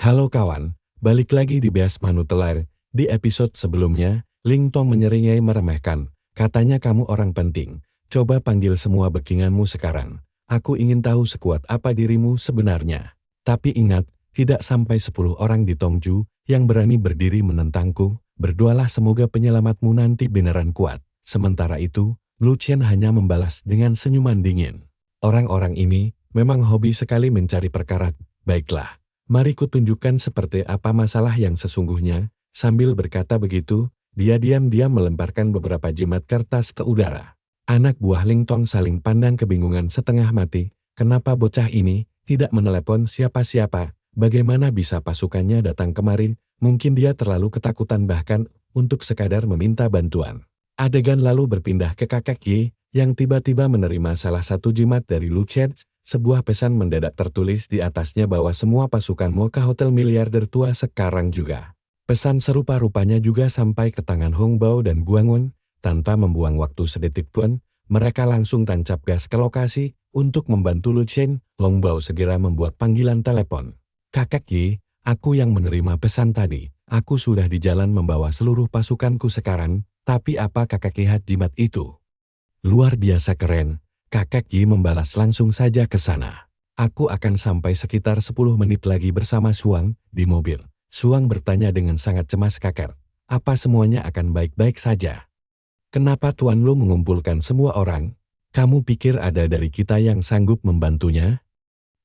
Halo kawan, balik lagi di Beas Manutelar. Di episode sebelumnya, Ling Tong menyeringai meremehkan. Katanya kamu orang penting. Coba panggil semua backinganmu sekarang. Aku ingin tahu sekuat apa dirimu sebenarnya. Tapi ingat, tidak sampai 10 orang di Tongju yang berani berdiri menentangku. Berdoalah semoga penyelamatmu nanti beneran kuat. Sementara itu, Lu Chen hanya membalas dengan senyuman dingin. Orang-orang ini memang hobi sekali mencari perkara. Baiklah. Mari kutunjukkan seperti apa masalah yang sesungguhnya. Sambil berkata begitu, dia diam-diam melemparkan beberapa jimat kertas ke udara. Anak buah Ling Tong saling pandang kebingungan setengah mati. Kenapa bocah ini tidak menelepon siapa-siapa? Bagaimana bisa pasukannya datang kemari? Mungkin dia terlalu ketakutan bahkan untuk sekadar meminta bantuan. Adegan lalu berpindah ke kakek Yi, yang tiba-tiba menerima salah satu jimat dari Lu Chen. Sebuah pesan mendadak tertulis di atasnya bahwa semua pasukan mau ke hotel miliarder tua sekarang juga. Pesan serupa rupanya juga sampai ke tangan Hong Bao dan Guangun. Tanpa membuang waktu sedetik pun, mereka langsung tancap gas ke lokasi untuk membantu Lu Chen. Hong Bao segera membuat panggilan telepon. Kakek Yi, aku yang menerima pesan tadi. Aku sudah di jalan membawa seluruh pasukanku sekarang, tapi apa kakek lihat jimat itu? Luar biasa keren. Kakek Yi membalas langsung saja ke sana. Aku akan sampai sekitar 10 menit lagi bersama Suang di mobil. Suang bertanya dengan sangat cemas kakek. Apa semuanya akan baik-baik saja? Kenapa Tuan Lu mengumpulkan semua orang? Kamu pikir ada dari kita yang sanggup membantunya?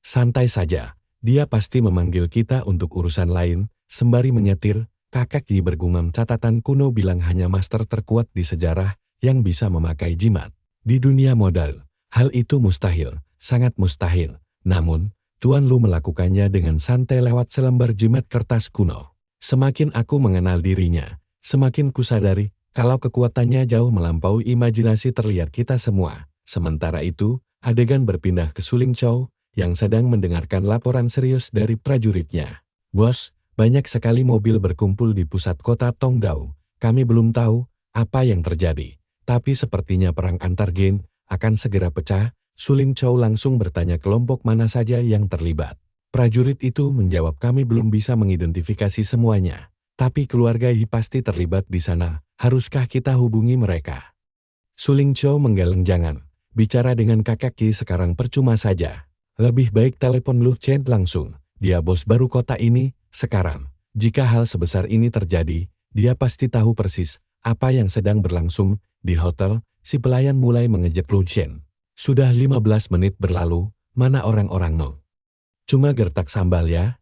Santai saja. Dia pasti memanggil kita untuk urusan lain. Sembari menyetir, kakek Yi bergumam catatan kuno bilang hanya master terkuat di sejarah yang bisa memakai jimat. Di dunia modal. Hal itu mustahil, sangat mustahil. Namun, Tuan Lu melakukannya dengan santai lewat selembar jimat kertas kuno. Semakin aku mengenal dirinya, semakin kusadari kalau kekuatannya jauh melampaui imajinasi terlihat kita semua. Sementara itu, adegan berpindah ke Suling Chow yang sedang mendengarkan laporan serius dari prajuritnya. Bos, banyak sekali mobil berkumpul di pusat kota Tongdao. Kami belum tahu apa yang terjadi, tapi sepertinya perang antar gen akan segera pecah. Suling Chow langsung bertanya kelompok mana saja yang terlibat. Prajurit itu menjawab kami belum bisa mengidentifikasi semuanya. Tapi keluarga Yi pasti terlibat di sana. Haruskah kita hubungi mereka? Suling Chow menggeleng jangan. Bicara dengan kakek Yi sekarang percuma saja. Lebih baik telepon Lu Chen langsung. Dia bos baru kota ini sekarang. Jika hal sebesar ini terjadi, dia pasti tahu persis apa yang sedang berlangsung di hotel. Si pelayan mulai mengejek Lu Chen. Sudah 15 menit berlalu, mana orang-orang no? Cuma gertak sambal ya?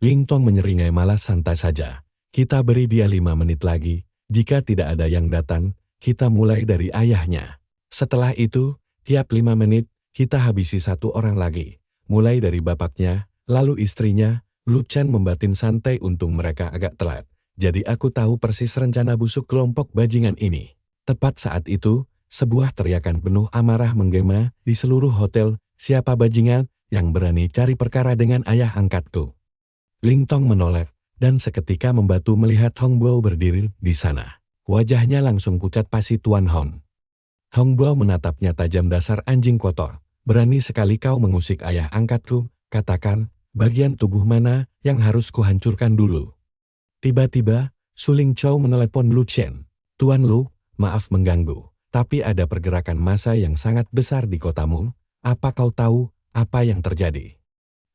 Ling Tong menyeringai malas santai saja. Kita beri dia 5 menit lagi. Jika tidak ada yang datang, kita mulai dari ayahnya. Setelah itu, tiap 5 menit, kita habisi satu orang lagi. Mulai dari bapaknya, lalu istrinya. Lu Chen membatin santai untung mereka agak telat. Jadi aku tahu persis rencana busuk kelompok bajingan ini. Tepat saat itu, sebuah teriakan penuh amarah menggema di seluruh hotel. Siapa bajingan yang berani cari perkara dengan ayah angkatku? Ling Tong menoleh, dan seketika membatu melihat Hong Bao berdiri di sana. Wajahnya langsung pucat pasi Tuan Hong. Hong Bao menatapnya tajam. Dasar anjing kotor. Berani sekali kau mengusik ayah angkatku. Katakan, bagian tubuh mana yang harus kuhancurkan dulu? Tiba-tiba, Suling Chow menelepon Lu Chen. Tuan Lu, maaf mengganggu, tapi ada pergerakan massa yang sangat besar di kotamu. Apa kau tahu apa yang terjadi?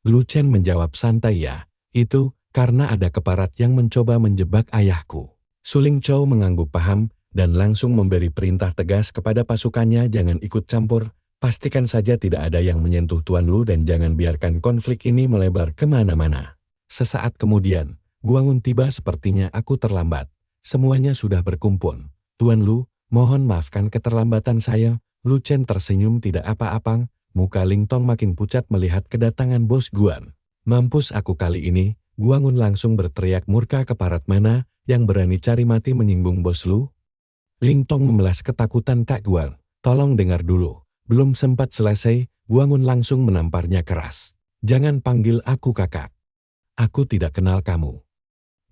Lu Chen menjawab santai ya, itu karena ada keparat yang mencoba menjebak ayahku. Suling Chow mengangguk paham dan langsung memberi perintah tegas kepada pasukannya jangan ikut campur. Pastikan saja tidak ada yang menyentuh Tuan Lu dan jangan biarkan konflik ini melebar kemana-mana. Sesaat kemudian, Guangun tiba. Sepertinya aku terlambat. Semuanya sudah berkumpul. Tuan Lu, mohon maafkan keterlambatan saya. Lu Chen tersenyum tidak apa-apa. Muka Ling Tong makin pucat melihat kedatangan bos Guan. Mampus aku kali ini. Guangun langsung berteriak murka keparat mana yang berani cari mati menyinggung bos Lu. Ling Tong memelas ketakutan Kak Guan. Tolong dengar dulu. Belum sempat selesai, Guangun langsung menamparnya keras. Jangan panggil aku kakak. Aku tidak kenal kamu.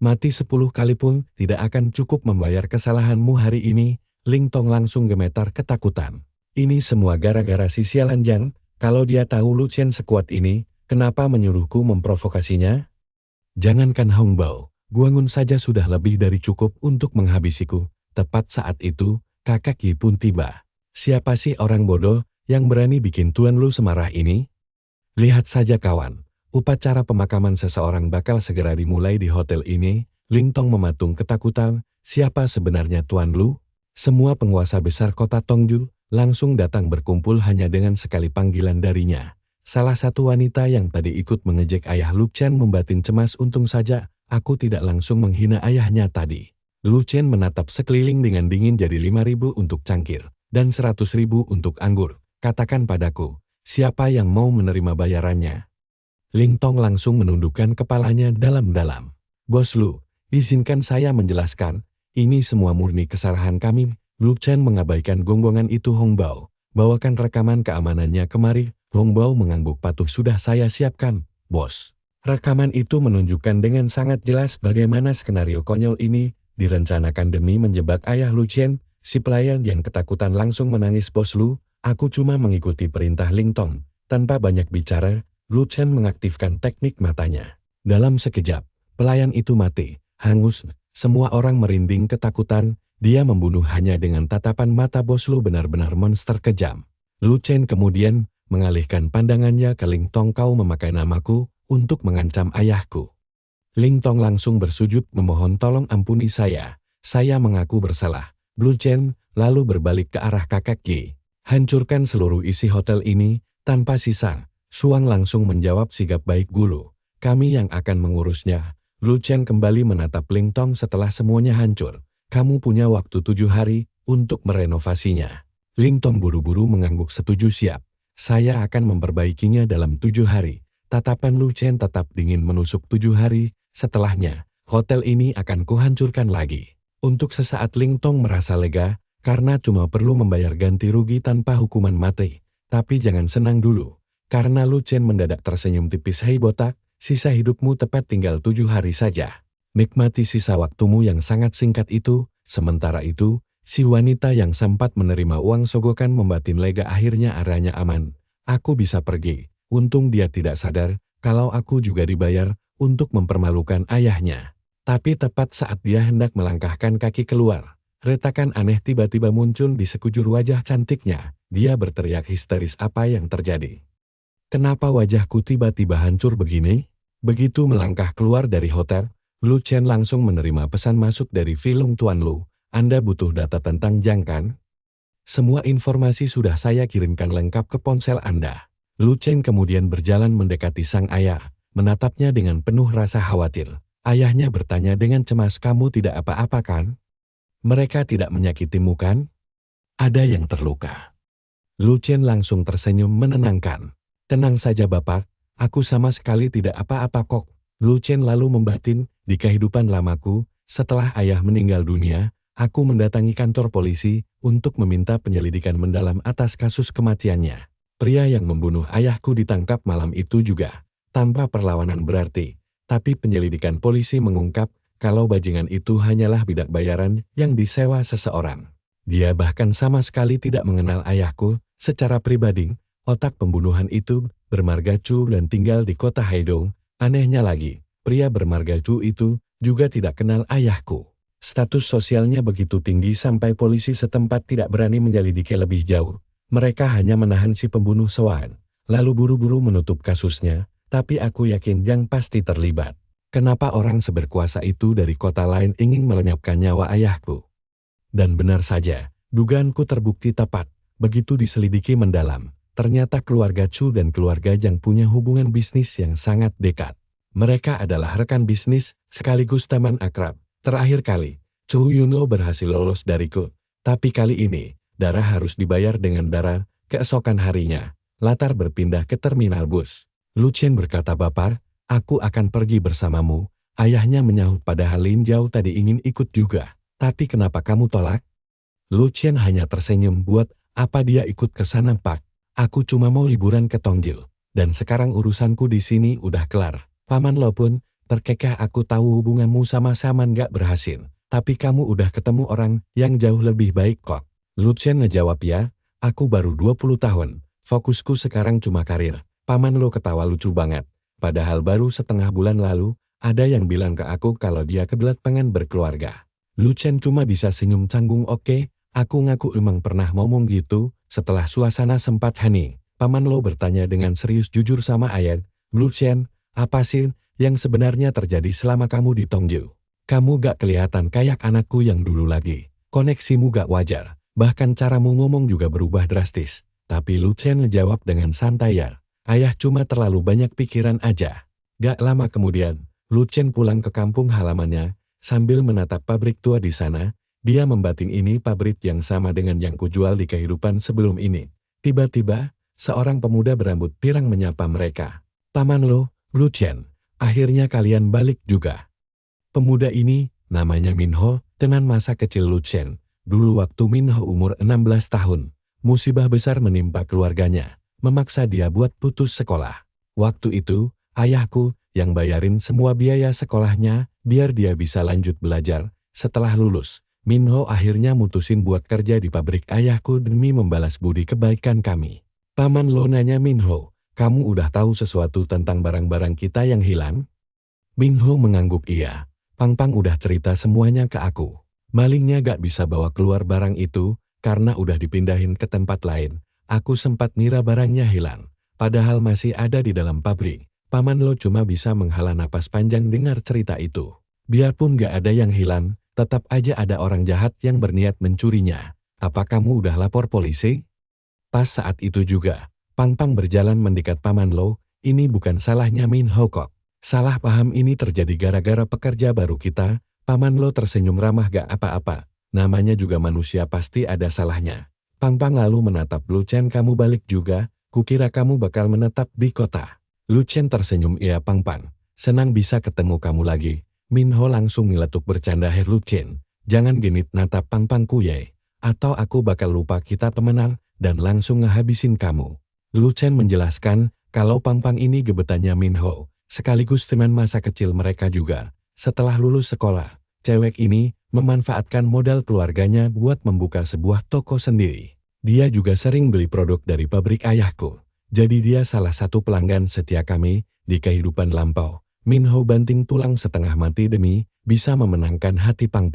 Mati 10 kali pun tidak akan cukup membayar kesalahanmu hari ini. Ling Tong langsung gemetar ketakutan. Ini semua gara-gara si sialan Jang. Kalau dia tahu Lu Chen sekuat ini, kenapa menyuruhku memprovokasinya? Jangankan Hongbao, Guangun saja sudah lebih dari cukup untuk menghabisiku. Tepat saat itu, kakak Yi pun tiba. Siapa sih orang bodoh yang berani bikin Tuan Lu semarah ini? Lihat saja kawan, upacara pemakaman seseorang bakal segera dimulai di hotel ini. Ling Tong mematung ketakutan, siapa sebenarnya Tuan Lu? Semua penguasa besar kota Tongjul langsung datang berkumpul hanya dengan sekali panggilan darinya. Salah satu wanita yang tadi ikut mengejek ayah Lu Chen membatin cemas, untung saja aku tidak langsung menghina ayahnya tadi. Lu Chen menatap sekeliling dengan dingin, jadi 5.000 untuk cangkir, dan 100.000 untuk anggur. Katakan padaku, siapa yang mau menerima bayarannya? Ling Tong langsung menundukkan kepalanya dalam-dalam. Bos Lu, izinkan saya menjelaskan, ini semua murni kesalahan kami. Lu Chen mengabaikan gonggongan itu. Hongbao, bawakan rekaman keamanannya kemari. Hongbao mengangguk patuh. Sudah saya siapkan, bos. Rekaman itu menunjukkan dengan sangat jelas bagaimana skenario konyol ini direncanakan demi menjebak ayah Lu Chen. Si pelayan yang ketakutan langsung menangis. Bos Lu, aku cuma mengikuti perintah Ling Tong. Tanpa banyak bicara, Lu Chen mengaktifkan teknik matanya. Dalam sekejap, pelayan itu mati, hangus. Semua orang merinding ketakutan. Dia membunuh hanya dengan tatapan mata. Bos Lu benar-benar monster kejam. Lu Chen kemudian mengalihkan pandangannya ke Ling Tong. Kau memakai namaku untuk mengancam ayahku. Ling Tong langsung bersujud memohon tolong ampuni saya mengaku bersalah. Lu Chen lalu berbalik ke arah kakak Yi. Hancurkan seluruh isi hotel ini tanpa sisa. Suang langsung menjawab sigap, baik guru, kami yang akan mengurusnya. Lu Chen kembali menatap Ling Tong. Setelah semuanya hancur, kamu punya waktu 7 hari untuk merenovasinya. Ling Tong buru-buru mengangguk, setuju, siap. Saya akan memperbaikinya dalam 7 hari. Tatapan Lu Chen tetap dingin menusuk. 7 hari setelahnya, hotel ini akan kuhancurkan lagi. Untuk sesaat Ling Tong merasa lega, karena cuma perlu membayar ganti rugi tanpa hukuman mati. Tapi jangan senang dulu, karena Lu Chen mendadak tersenyum tipis. Hei botak, sisa hidupmu tepat tinggal 7 hari saja. Nikmati sisa waktumu yang sangat singkat itu. Sementara itu, si wanita yang sempat menerima uang sogokan membatin lega. Akhirnya arahnya aman. Aku bisa pergi. Untung dia tidak sadar kalau aku juga dibayar untuk mempermalukan ayahnya. Tapi tepat saat dia hendak melangkahkan kaki keluar, retakan aneh tiba-tiba muncul di sekujur wajah cantiknya. Dia berteriak histeris, apa yang terjadi? Kenapa wajahku tiba-tiba hancur begini? Begitu melangkah keluar dari hotel, Lu Chen langsung menerima pesan masuk dari film. Tuan Lu, Anda butuh data tentang Zhang kan? Semua informasi sudah saya kirimkan lengkap ke ponsel Anda. Lu Chen kemudian berjalan mendekati sang ayah, menatapnya dengan penuh rasa khawatir. Ayahnya bertanya dengan cemas, kamu tidak apa-apa kan? Mereka tidak menyakitimu kan? Ada yang terluka? Lu Chen langsung tersenyum menenangkan. Tenang saja Bapak, aku sama sekali tidak apa-apa kok. Lu Chen lalu membatin, di kehidupan lamaku, setelah ayah meninggal dunia, aku mendatangi kantor polisi untuk meminta penyelidikan mendalam atas kasus kematiannya. Pria yang membunuh ayahku ditangkap malam itu juga, tanpa perlawanan berarti. Tapi penyelidikan polisi mengungkap kalau bajingan itu hanyalah bidak bayaran yang disewa seseorang. Dia bahkan sama sekali tidak mengenal ayahku secara pribadi. Otak pembunuhan itu bermarga Chu dan tinggal di kota Haidong. Anehnya lagi, pria bermarga Chu itu juga tidak kenal ayahku. Status sosialnya begitu tinggi sampai polisi setempat tidak berani menyelidiki lebih jauh. Mereka hanya menahan si pembunuh sewaan, lalu buru-buru menutup kasusnya. Tapi aku yakin Zhang pasti terlibat. Kenapa orang seberkuasa itu dari kota lain ingin melenyapkan nyawa ayahku? Dan benar saja, dugaanku terbukti tepat. Begitu diselidiki mendalam, ternyata keluarga Chu dan keluarga Zhang punya hubungan bisnis yang sangat dekat. Mereka adalah rekan bisnis sekaligus teman akrab. Terakhir kali, Chu Yuno berhasil lolos dariku. Tapi kali ini, darah harus dibayar dengan darah. Keesokan harinya, Latar berpindah ke terminal bus. Lu Chen berkata, Bapak, aku akan pergi bersamamu. Ayahnya menyahut, padahal Lin Zhao tadi ingin ikut juga. Tapi kenapa kamu tolak? Lu Chen hanya tersenyum, buat apa dia ikut ke sana Pak? Aku cuma mau liburan ke Tongjil. Dan sekarang urusanku di sini udah kelar. Paman Lo pun terkekeh, aku tahu hubunganmu sama Saman gak berhasil. Tapi kamu udah ketemu orang yang jauh lebih baik kok. Lu Chen ngejawab, ya, aku baru 20 tahun. Fokusku sekarang cuma karir. Paman Lo ketawa lucu banget. Padahal baru setengah bulan lalu, Ada yang bilang ke aku kalau dia kebelet pengen berkeluarga. Lu Chen cuma bisa senyum canggung. Oke, aku ngaku emang pernah ngomong gitu. Setelah suasana sempat hening, Paman Lo bertanya dengan serius jujur sama ayah. Lu Chen, apa sih yang sebenarnya terjadi selama kamu di Tongju? Kamu gak kelihatan kayak anakku yang dulu lagi. Koneksimu gak wajar. Bahkan caramu ngomong juga berubah drastis. Tapi Lu Chen ngejawab dengan santai ya. Ayah cuma terlalu banyak pikiran aja. Gak lama kemudian, Lu Chen pulang ke kampung halamannya. Sambil menatap pabrik tua di sana, dia membatin ini pabrik yang sama dengan yang kujual di kehidupan sebelum ini. Tiba-tiba, seorang pemuda berambut pirang menyapa mereka. Paman Lo, Lu Chen, akhirnya kalian balik juga. Pemuda ini, namanya Minho, teman masa kecil Lu Chen. Dulu waktu Minho umur 16 tahun, musibah besar menimpa keluarganya, memaksa dia buat putus sekolah. Waktu itu, ayahku yang bayarin semua biaya sekolahnya, biar dia bisa lanjut belajar. Setelah lulus, Minho akhirnya mutusin buat kerja di pabrik ayahku demi membalas budi kebaikan kami. Paman Lo nanya Minho, kamu udah tahu sesuatu tentang barang-barang kita yang hilang? Minho mengangguk iya. Pang udah cerita semuanya ke aku. Malingnya gak bisa bawa keluar barang itu, karena udah dipindahin ke tempat lain. Aku sempat ngira barangnya hilang, padahal masih ada di dalam pabrik. Paman Lo cuma bisa menghela napas panjang dengar cerita itu. Biarpun gak ada yang hilang, tetap aja ada orang jahat yang berniat mencurinya. Apa kamu udah lapor polisi? Pas saat itu juga, Pang berjalan mendekat Paman Lo. Ini bukan salahnya Minho kok. Salah paham ini terjadi gara-gara pekerja baru kita. Paman Lo tersenyum ramah. Gak apa-apa, namanya juga manusia, pasti ada salahnya. Pang lalu menatap Lu Chen. Kamu balik juga, kukira kamu bakal menetap di kota. Lu Chen tersenyum. Iya Pang, senang bisa ketemu kamu lagi. Minho langsung ngeletuk bercanda. Lu Chen, jangan genit natap Pang ye, atau aku bakal lupa kita temenan dan langsung ngehabisin kamu. Lu Chen menjelaskan kalau Pang ini gebetannya Minho, sekaligus teman masa kecil mereka juga. Setelah lulus sekolah, cewek ini memanfaatkan modal keluarganya buat membuka sebuah toko sendiri. Dia juga sering beli produk dari pabrik ayahku. Jadi dia salah satu pelanggan setia kami di kehidupan lampau. Minho banting tulang setengah mati demi bisa memenangkan hati Pang.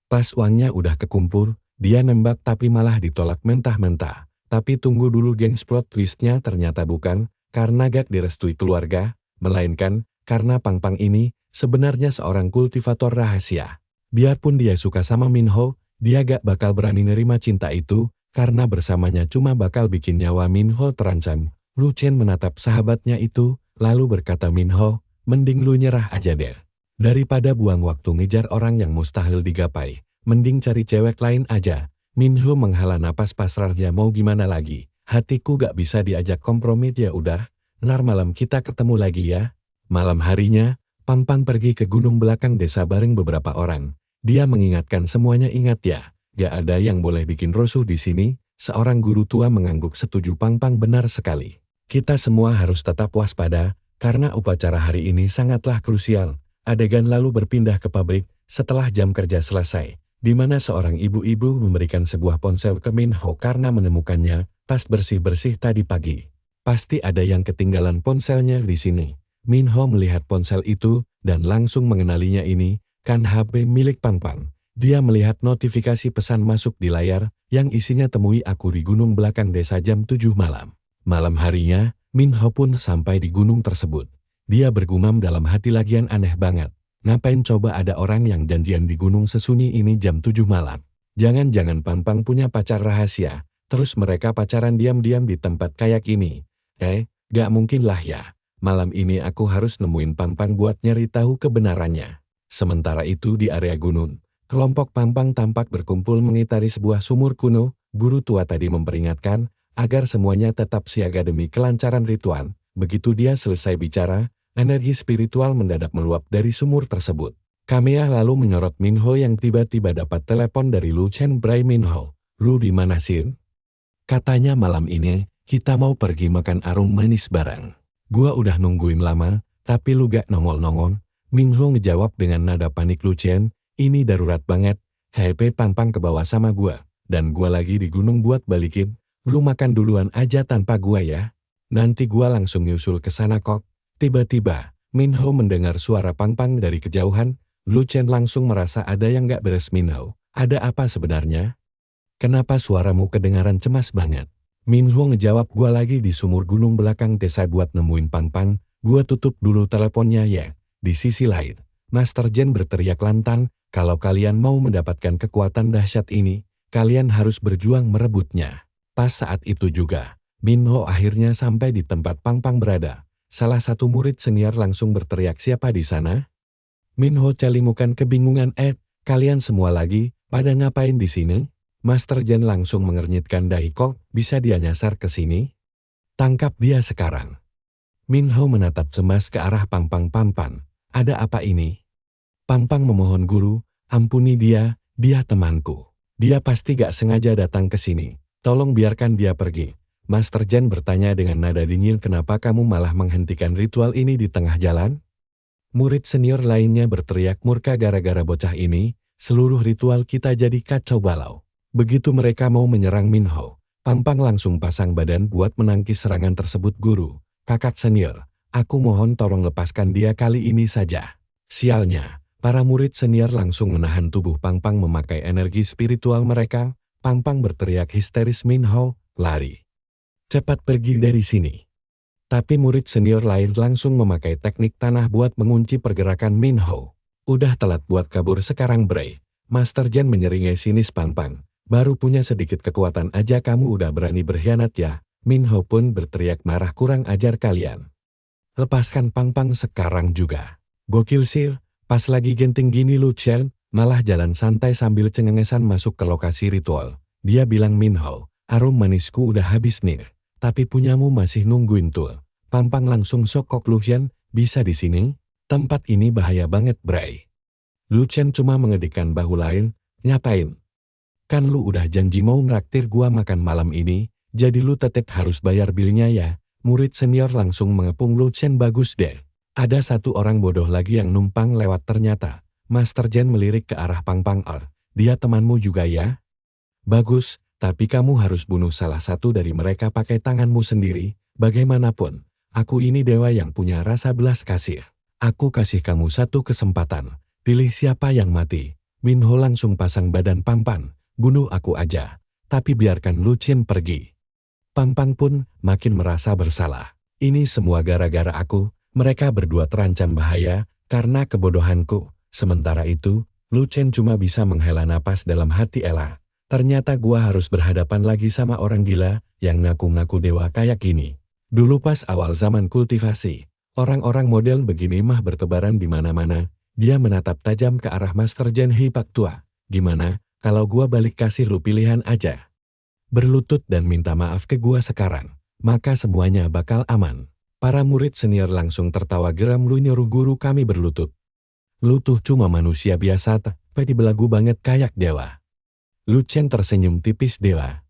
Pas uangnya udah kekumpul, dia nembak tapi malah ditolak mentah-mentah. Tapi tunggu dulu gengs, plot twistnya ternyata bukan karena gak direstui keluarga, melainkan karena Pang ini sebenarnya seorang kultivator rahasia. Biarpun dia suka sama Minho, dia gak bakal berani nerima cinta itu, karena bersamanya cuma bakal bikin nyawa Minho terancam. Lu Chen menatap sahabatnya itu, lalu berkata, Minho, mending lu nyerah aja deh. Daripada buang waktu ngejar orang yang mustahil digapai, mending cari cewek lain aja. Minho menghela napas pasrahnya. Mau gimana lagi, hatiku gak bisa diajak kompromi. Ya udah, ntar malam kita ketemu lagi ya. Malam harinya, Pang pergi ke gunung belakang desa bareng beberapa orang. Dia mengingatkan semuanya, ingat ya, gak ada yang boleh bikin rusuh di sini. Seorang guru tua mengangguk setuju. Pang benar sekali. Kita semua harus tetap waspada, karena upacara hari ini sangatlah krusial. Adegan lalu berpindah ke pabrik setelah jam kerja selesai, di mana seorang ibu-ibu memberikan sebuah ponsel ke Minho karena menemukannya pas bersih-bersih tadi pagi. Pasti ada yang ketinggalan ponselnya di sini. Minho melihat ponsel itu dan langsung mengenalinya. Ini kan HP milik Pang. Dia melihat notifikasi pesan masuk di layar yang isinya temui aku di gunung belakang desa jam 7 malam. Malam harinya, Minho pun sampai di gunung tersebut. Dia bergumam dalam hati, lagian aneh banget. Ngapain coba ada orang yang janjian di gunung sesunyi ini jam 7 malam? Jangan-jangan Pang punya pacar rahasia, terus mereka pacaran diam-diam di tempat kayak ini. Gak mungkin lah ya. Malam ini aku harus nemuin Pang buat nyari tahu kebenarannya. Sementara itu di area gunung, kelompok Pang tampak berkumpul mengitari sebuah sumur kuno. Guru tua tadi memperingatkan agar semuanya tetap siaga demi kelancaran ritual. Begitu dia selesai bicara, energi spiritual mendadak meluap dari sumur tersebut. Kamea lalu menyorot Minho yang tiba-tiba dapat telepon dari Lu Chen. Bray, Minho, lu di mana sih? Katanya malam ini kita mau pergi makan arung manis bareng. Gua udah nungguin lama, tapi lu gak nongol-nongol. Minho ngejawab dengan nada panik. Lu Chen, ini darurat banget. HP Pang ke bawah sama gua, dan gua lagi di gunung buat balikin. Lu makan duluan aja tanpa gua ya. Nanti gua langsung nyusul ke sana kok. Tiba-tiba, Min Ho mendengar suara Pang Pang dari kejauhan. Lu Chen langsung merasa ada yang gak beres. Min Ho, ada apa sebenarnya? Kenapa suaramu kedengaran cemas banget? Min Ho ngejawab, gua lagi di sumur gunung belakang desa buat nemuin Pang Pang. Gua tutup dulu teleponnya ya. Di sisi lain, Master Jen berteriak lantang, kalau kalian mau mendapatkan kekuatan dahsyat ini, kalian harus berjuang merebutnya. Pas saat itu juga, Min Ho akhirnya sampai di tempat Pang Pang berada. Salah satu murid senior langsung berteriak, siapa di sana? Min Ho celimukan kebingungan, kalian semua lagi, pada ngapain di sini? Master Jen langsung mengernyitkan dahi, kok bisa dia nyasar ke sini? Tangkap dia sekarang. Min Ho menatap cemas ke arah Pang Pang. Ada apa ini? Pang Pang memohon, guru, ampuni dia temanku. Dia pasti gak sengaja datang ke sini. Tolong biarkan dia pergi. Master Jen bertanya dengan nada dingin, kenapa kamu malah menghentikan ritual ini di tengah jalan? Murid senior lainnya berteriak murka, gara-gara bocah ini, seluruh ritual kita jadi kacau balau. Begitu mereka mau menyerang Min Ho, Pang Pang langsung pasang badan buat menangkis serangan tersebut. Guru, kakak senior, aku mohon tolong lepaskan dia kali ini saja. Sialnya, para murid senior langsung menahan tubuh Pang Pang memakai energi spiritual mereka. Pang Pang berteriak histeris, Min Ho, lari. Cepat pergi dari sini. Tapi murid senior lain langsung memakai teknik tanah buat mengunci pergerakan Min Ho. Udah telat buat kabur sekarang, Bray. Master Jen menyeringai sinis Pang Pang. Baru punya sedikit kekuatan aja kamu udah berani berkhianat ya. Min Ho pun berteriak marah, kurang ajar kalian. Lepaskan Pang Pang sekarang juga. Gokil sih, pas lagi genting gini Lu Chen, malah jalan santai sambil cengengesan masuk ke lokasi ritual. Dia bilang, Min Ho, arum manisku udah habis nih. Tapi punyamu masih nungguin tuh. Pang Pang langsung sokok, Lu Chen, bisa di sini? Tempat ini bahaya banget, Bray. Lu Chen cuma mengedikkan bahu lain, ngapain? Kan lu udah janji mau nraktir gua makan malam ini, jadi lu tetep harus bayar bilnya ya. Murid senior langsung mengepung, Lu Chen bagus deh. Ada satu orang bodoh lagi yang numpang lewat ternyata. Master Jen melirik ke arah Pang Pang, dia temanmu juga ya? Bagus. Tapi kamu harus bunuh salah satu dari mereka pakai tanganmu sendiri. Bagaimanapun, aku ini dewa yang punya rasa belas kasih. Aku kasih kamu satu kesempatan. Pilih siapa yang mati. Min Ho langsung pasang badan, Pang Pang, bunuh aku aja. Tapi biarkan Lu Chen pergi. Pang Pang pun makin merasa bersalah. Ini semua gara-gara aku. Mereka berdua terancam bahaya karena kebodohanku. Sementara itu, Lu Chen cuma bisa menghela napas dalam hati, Ella. Ternyata gua harus berhadapan lagi sama orang gila yang ngaku-ngaku dewa kayak gini. Dulu pas awal zaman kultivasi, orang-orang model begini mah bertebaran di mana-mana. Dia menatap tajam ke arah Master Jen, Hei Pak Tua. Gimana kalau gua balik kasih lu pilihan aja? Berlutut dan minta maaf ke gua sekarang, maka semuanya bakal aman. Para murid senior langsung tertawa geram, lu nyuruh guru kami berlutut. Lu tuh cuma manusia biasa, tapi belagu banget kayak dewa. Lu Chen tersenyum tipis, dewa?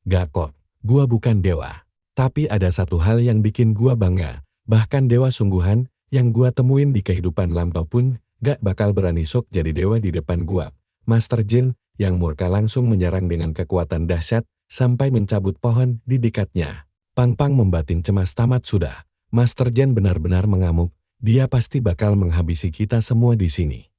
Gak kok, gua bukan dewa. Tapi ada satu hal yang bikin gua bangga. Bahkan dewa sungguhan yang gua temuin di kehidupan lampau pun gak bakal berani sok jadi dewa di depan gua. Master Jen yang murka langsung menyerang dengan kekuatan dahsyat sampai mencabut pohon di dekatnya. Pang Pang membatin cemas, tamat sudah. Master Jen benar-benar mengamuk. Dia pasti bakal menghabisi kita semua di sini.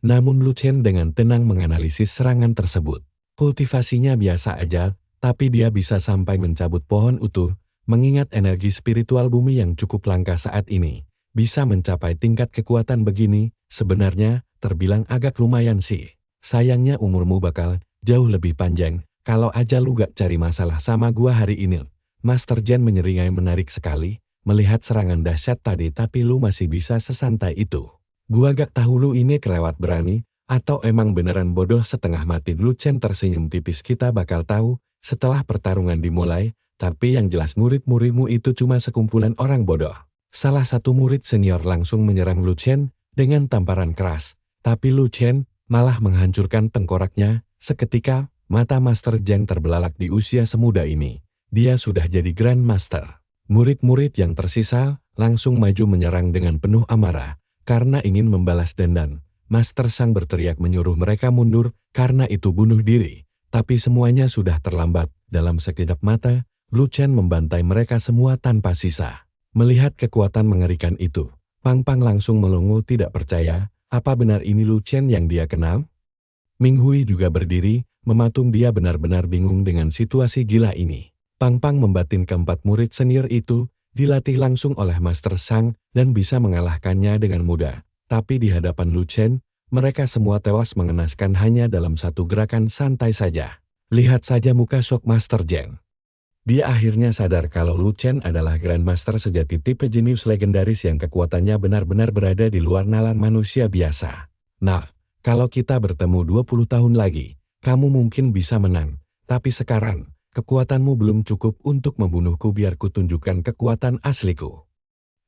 Namun Lu Chen dengan tenang menganalisis serangan tersebut. Kultivasinya biasa aja, tapi dia bisa sampai mencabut pohon utuh, mengingat energi spiritual bumi yang cukup langka saat ini. Bisa mencapai tingkat kekuatan begini, sebenarnya terbilang agak lumayan sih. Sayangnya umurmu bakal jauh lebih panjang, kalau aja lu gak cari masalah sama gua hari ini. Master Jen menyeringai, menarik sekali, melihat serangan dahsyat tadi, tapi lu masih bisa sesantai itu. Gua gak tahu lu ini kelewat berani, atau emang beneran bodoh setengah mati. Lu Chen tersenyum tipis, kita bakal tahu setelah pertarungan dimulai, tapi yang jelas murid-muridmu itu cuma sekumpulan orang bodoh. Salah satu murid senior langsung menyerang Lu Chen dengan tamparan keras, tapi Lu Chen malah menghancurkan tengkoraknya. Seketika, mata Master Jen terbelalak, di usia semuda ini. Dia sudah jadi Grand Master. Murid-murid yang tersisa langsung maju menyerang dengan penuh amarah. Karena ingin membalas dendam, Master Sang berteriak menyuruh mereka mundur, karena itu bunuh diri. Tapi semuanya sudah terlambat. Dalam sekejap mata, Lu Chen membantai mereka semua tanpa sisa. Melihat kekuatan mengerikan itu, Pang Pang langsung melongo tidak percaya, apa benar ini Lu Chen yang dia kenal? Ming Hui juga berdiri, mematung dia benar-benar bingung dengan situasi gila ini. Pang Pang membatin keempat murid senior itu, dilatih langsung oleh Master Sang, dan bisa mengalahkannya dengan mudah. Tapi di hadapan Lu Chen, mereka semua tewas mengenaskan hanya dalam satu gerakan santai saja. Lihat saja muka shock Master Zheng. Dia akhirnya sadar kalau Lu Chen adalah Grandmaster sejati tipe jenius legendaris yang kekuatannya benar-benar berada di luar nalar manusia biasa. Nah, kalau kita bertemu 20 tahun lagi, kamu mungkin bisa menang. Tapi sekarang, kekuatanmu belum cukup untuk membunuhku biar kutunjukkan kekuatan asliku.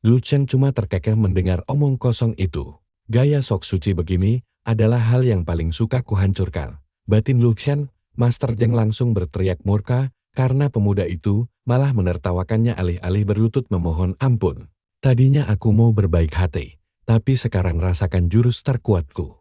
Lu Chen cuma terkekeh mendengar omong kosong itu. Gaya sok suci begini adalah hal yang paling suka kuhancurkan. Batin Lu Chen, Master Zheng langsung berteriak murka, karena pemuda itu malah menertawakannya alih-alih berlutut memohon ampun. Tadinya aku mau berbaik hati, tapi sekarang rasakan jurus terkuatku.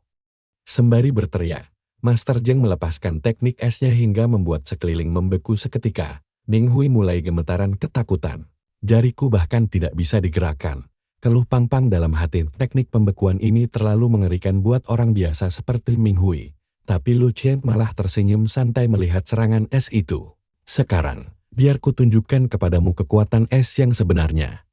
Sembari berteriak, Master Zheng melepaskan teknik esnya hingga membuat sekeliling membeku seketika. Ning Hui mulai gemetaran ketakutan. Jariku bahkan tidak bisa digerakkan. Keluh Pang Pang dalam hati, teknik pembekuan ini terlalu mengerikan buat orang biasa seperti Ming Hui. Tapi Lu Chen malah tersenyum santai melihat serangan es itu. Sekarang, biar kutunjukkan kepadamu kekuatan es yang sebenarnya.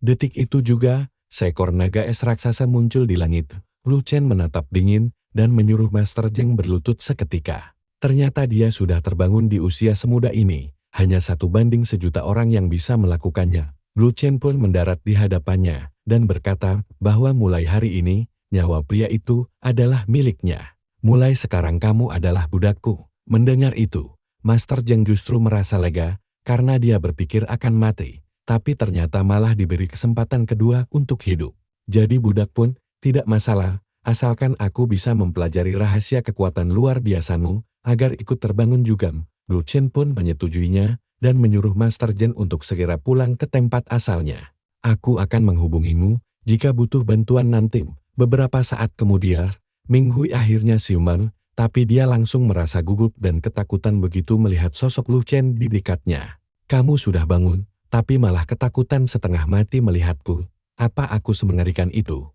Detik itu juga, seekor naga es raksasa muncul di langit. Lu Chen menatap dingin, dan menyuruh Master Zheng berlutut seketika. Ternyata dia sudah terbangun di usia semuda ini, hanya 1 banding 1.000.000 orang yang bisa melakukannya. Lu Chen pun mendarat di hadapannya, dan berkata bahwa mulai hari ini, nyawa pria itu adalah miliknya. Mulai sekarang kamu adalah budakku. Mendengar itu, Master Zheng justru merasa lega, karena dia berpikir akan mati, tapi ternyata malah diberi kesempatan kedua untuk hidup. Jadi budak pun tidak masalah, asalkan aku bisa mempelajari rahasia kekuatan luar biasamu, agar ikut terbangun juga. Lu Chen pun menyetujuinya, dan menyuruh Master Zheng untuk segera pulang ke tempat asalnya. Aku akan menghubungimu, jika butuh bantuan nanti. Beberapa saat kemudian, Ming Hui akhirnya siuman, tapi dia langsung merasa gugup dan ketakutan begitu melihat sosok Lu Chen di dekatnya. Kamu sudah bangun, tapi malah ketakutan setengah mati melihatku. Apa aku semengerikan itu?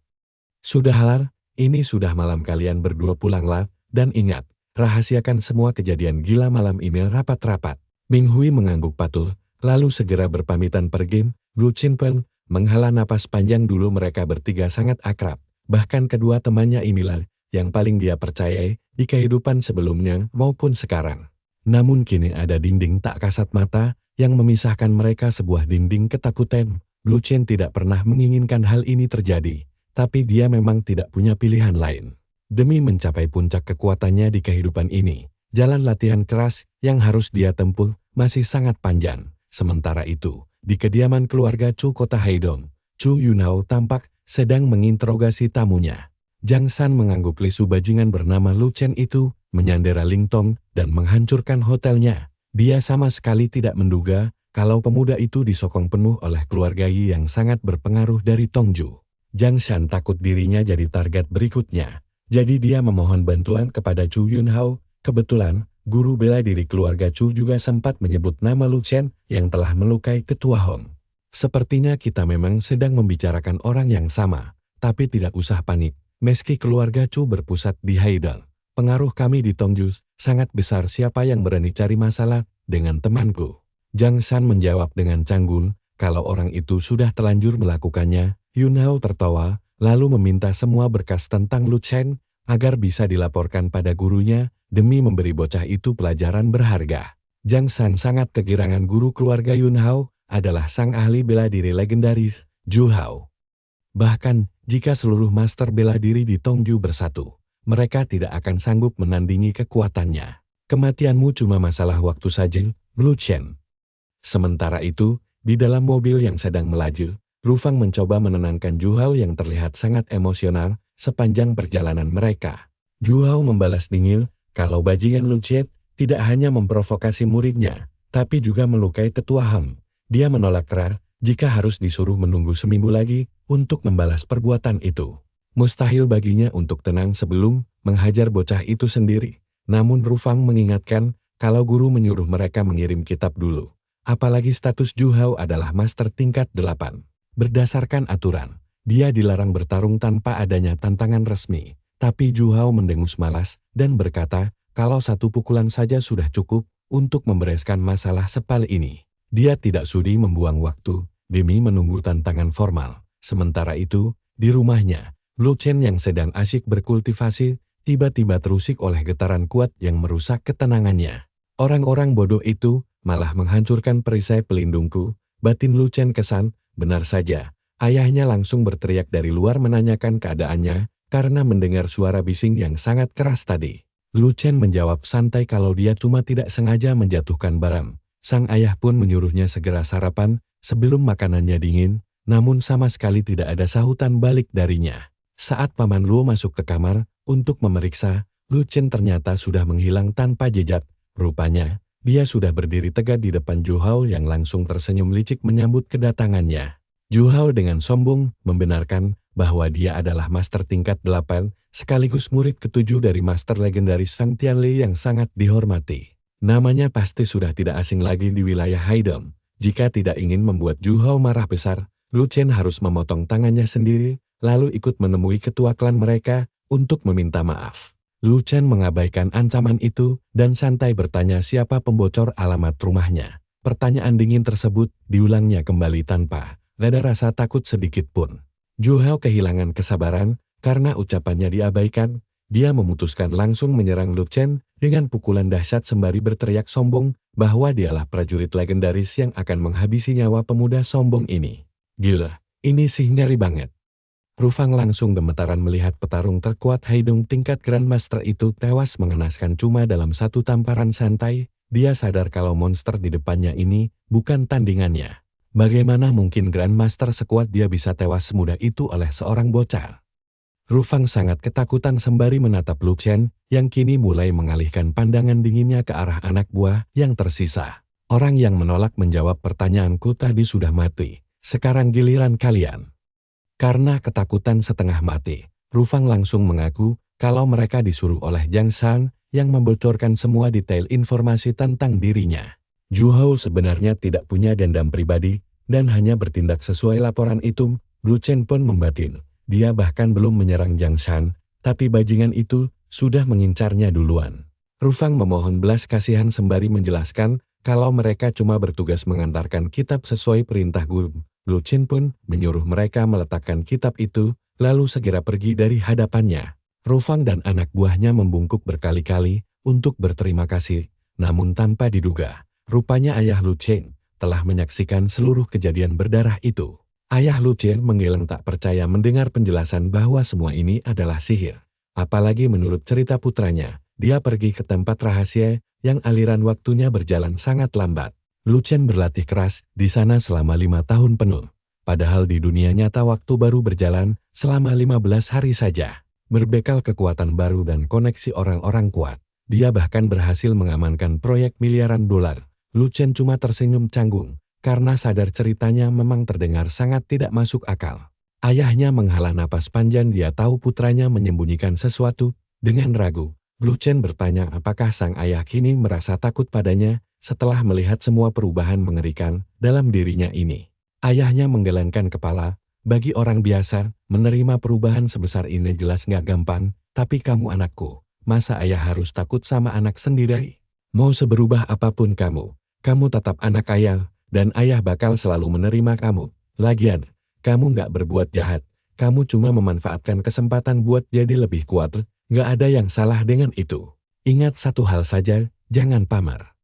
Sudahlah, ini sudah malam, kalian berdua pulanglah, dan ingat, rahasiakan semua kejadian gila malam ini rapat-rapat. Ming Hui mengangguk patuh, lalu segera berpamitan pergi. Lu Chen pun menghela napas panjang. Dulu mereka bertiga sangat akrab, bahkan kedua temannya inilah yang paling dia percayai di kehidupan sebelumnya maupun sekarang. Namun kini ada dinding tak kasat mata yang memisahkan mereka, sebuah dinding ketakutan. Lu Chen tidak pernah menginginkan hal ini terjadi, tapi dia memang tidak punya pilihan lain. Demi mencapai puncak kekuatannya di kehidupan ini, jalan latihan keras yang harus dia tempuh masih sangat panjang. Sementara itu, di kediaman keluarga Chu kota Haidong, Chu Yunhao tampak sedang menginterogasi tamunya. Jiang San mengangguk lesu bajingan bernama Lu Chen itu, menyandera Ling Tong dan menghancurkan hotelnya. Dia sama sekali tidak menduga kalau pemuda itu disokong penuh oleh keluarga Yi yang sangat berpengaruh dari Tongju. Jiang San takut dirinya jadi target berikutnya. Jadi dia memohon bantuan kepada Chu Yunhao. Kebetulan, guru bela diri keluarga Chu juga sempat menyebut nama Lu Chen yang telah melukai ketua Hong. Sepertinya kita memang sedang membicarakan orang yang sama, tapi tidak usah panik. Meski keluarga Chu berpusat di Haidong, pengaruh kami di Tongju sangat besar. Siapa yang berani cari masalah dengan temanku? Jiang San menjawab dengan canggung, kalau orang itu sudah telanjur melakukannya. Yunhao tertawa, lalu meminta semua berkas tentang Lu Chen, agar bisa dilaporkan pada gurunya, demi memberi bocah itu pelajaran berharga. Jiang San sangat kegirangan guru keluarga Yunhao, adalah sang ahli bela diri legendaris, Zhu Hao. Bahkan, jika seluruh master bela diri di Tongju bersatu, mereka tidak akan sanggup menandingi kekuatannya. Kematianmu cuma masalah waktu saja, Lu Chen. Sementara itu, di dalam mobil yang sedang melaju, Lu Fang mencoba menenangkan Zhu Hao yang terlihat sangat emosional sepanjang perjalanan mereka. Zhu Hao membalas dingin, kalau bajingan Lu Chen tidak hanya memprovokasi muridnya, tapi juga melukai tetua Hang. Dia menolak keras jika harus disuruh menunggu seminggu lagi untuk membalas perbuatan itu. Mustahil baginya untuk tenang sebelum menghajar bocah itu sendiri. Namun Lu Fang mengingatkan kalau guru menyuruh mereka mengirim kitab dulu. Apalagi status Zhu Hao adalah master tingkat 8. Berdasarkan aturan, Dia dilarang bertarung tanpa adanya tantangan resmi. Tapi Zhu Hao mendengus malas dan berkata, kalau satu pukulan saja sudah cukup untuk membereskan masalah sepal ini. Dia tidak sudi membuang waktu demi menunggu tantangan formal. Sementara itu, di rumahnya, Lu Chen yang sedang asyik berkultivasi, tiba-tiba terusik oleh getaran kuat yang merusak ketenangannya. Orang-orang bodoh itu malah menghancurkan perisai pelindungku. Batin Lu Chen kesan, benar saja. Ayahnya langsung berteriak dari luar menanyakan keadaannya, karena mendengar suara bising yang sangat keras tadi. Lu Chen menjawab santai kalau dia cuma tidak sengaja menjatuhkan barang. Sang ayah pun menyuruhnya segera sarapan sebelum makanannya dingin, namun sama sekali tidak ada sahutan balik darinya. Saat Paman Luo masuk ke kamar untuk memeriksa, Lu Chen ternyata sudah menghilang tanpa jejak. Rupanya, dia sudah berdiri tegak di depan Zhu Hao yang langsung tersenyum licik menyambut kedatangannya. Zhu Hao dengan sombong membenarkan bahwa dia adalah master tingkat 8, sekaligus murid ke-7 dari master legendaris Sang Tianli yang sangat dihormati. Namanya pasti sudah tidak asing lagi di wilayah Haidong. Jika tidak ingin membuat Zhu Hao marah besar, Lu Chen harus memotong tangannya sendiri, lalu ikut menemui ketua klan mereka untuk meminta maaf. Lu Chen mengabaikan ancaman itu dan santai bertanya siapa pembocor alamat rumahnya. Pertanyaan dingin tersebut diulangnya kembali tanpa ada rasa takut sedikit pun. Zhu Hao kehilangan kesabaran karena ucapannya diabaikan. Dia memutuskan langsung menyerang Lu Chen dengan pukulan dahsyat sembari berteriak sombong bahwa dialah prajurit legendaris yang akan menghabisi nyawa pemuda sombong ini. Gila, ini sih ngeri banget. Rufang langsung gemetaran melihat petarung terkuat Haidong tingkat Grandmaster itu tewas mengenaskan cuma dalam satu tamparan santai. Dia sadar kalau monster di depannya ini bukan tandingannya. Bagaimana mungkin Grandmaster sekuat dia bisa tewas semudah itu oleh seorang bocah? Rufang sangat ketakutan sembari menatap Lu Chen yang kini mulai mengalihkan pandangan dinginnya ke arah anak buah yang tersisa. Orang yang menolak menjawab pertanyaanku tadi sudah mati. Sekarang giliran kalian. Karena ketakutan setengah mati, Rufang langsung mengaku kalau mereka disuruh oleh Jiang San yang membocorkan semua detail informasi tentang dirinya. Zhu Hao sebenarnya tidak punya dendam pribadi dan hanya bertindak sesuai laporan itu. Lu Chen pun membatin. Dia bahkan belum menyerang Jiang San, tapi bajingan itu sudah mengincarnya duluan. Rufang memohon belas kasihan sembari menjelaskan kalau mereka cuma bertugas mengantarkan kitab sesuai perintah guru. Lu Chen pun menyuruh mereka meletakkan kitab itu, lalu segera pergi dari hadapannya. Rufang dan anak buahnya membungkuk berkali-kali untuk berterima kasih, namun tanpa diduga, rupanya ayah Lu Chen telah menyaksikan seluruh kejadian berdarah itu. Ayah Lu Chen menggeleng tak percaya mendengar penjelasan bahwa semua ini adalah sihir. Apalagi menurut cerita putranya, dia pergi ke tempat rahasia yang aliran waktunya berjalan sangat lambat. Lu Chen berlatih keras di sana selama 5 tahun penuh. Padahal di dunia nyata waktu baru berjalan selama 15 hari saja. Berbekal kekuatan baru dan koneksi orang-orang kuat, dia bahkan berhasil mengamankan proyek miliaran dolar. Lu Chen cuma tersenyum canggung, karena sadar ceritanya memang terdengar sangat tidak masuk akal. Ayahnya menghela napas panjang, dia tahu putranya menyembunyikan sesuatu. Dengan ragu, Lu Chen bertanya apakah sang ayah kini merasa takut padanya setelah melihat semua perubahan mengerikan dalam dirinya ini. Ayahnya menggelengkan kepala. Bagi orang biasa, menerima perubahan sebesar ini jelas nggak gampang, tapi kamu anakku, masa ayah harus takut sama anak sendiri? Mau seberubah apapun kamu tetap anak ayah. Dan ayah bakal selalu menerima kamu. Lagian, kamu nggak berbuat jahat. Kamu cuma memanfaatkan kesempatan buat jadi lebih kuat. Nggak ada yang salah dengan itu. Ingat satu hal saja, jangan pamar.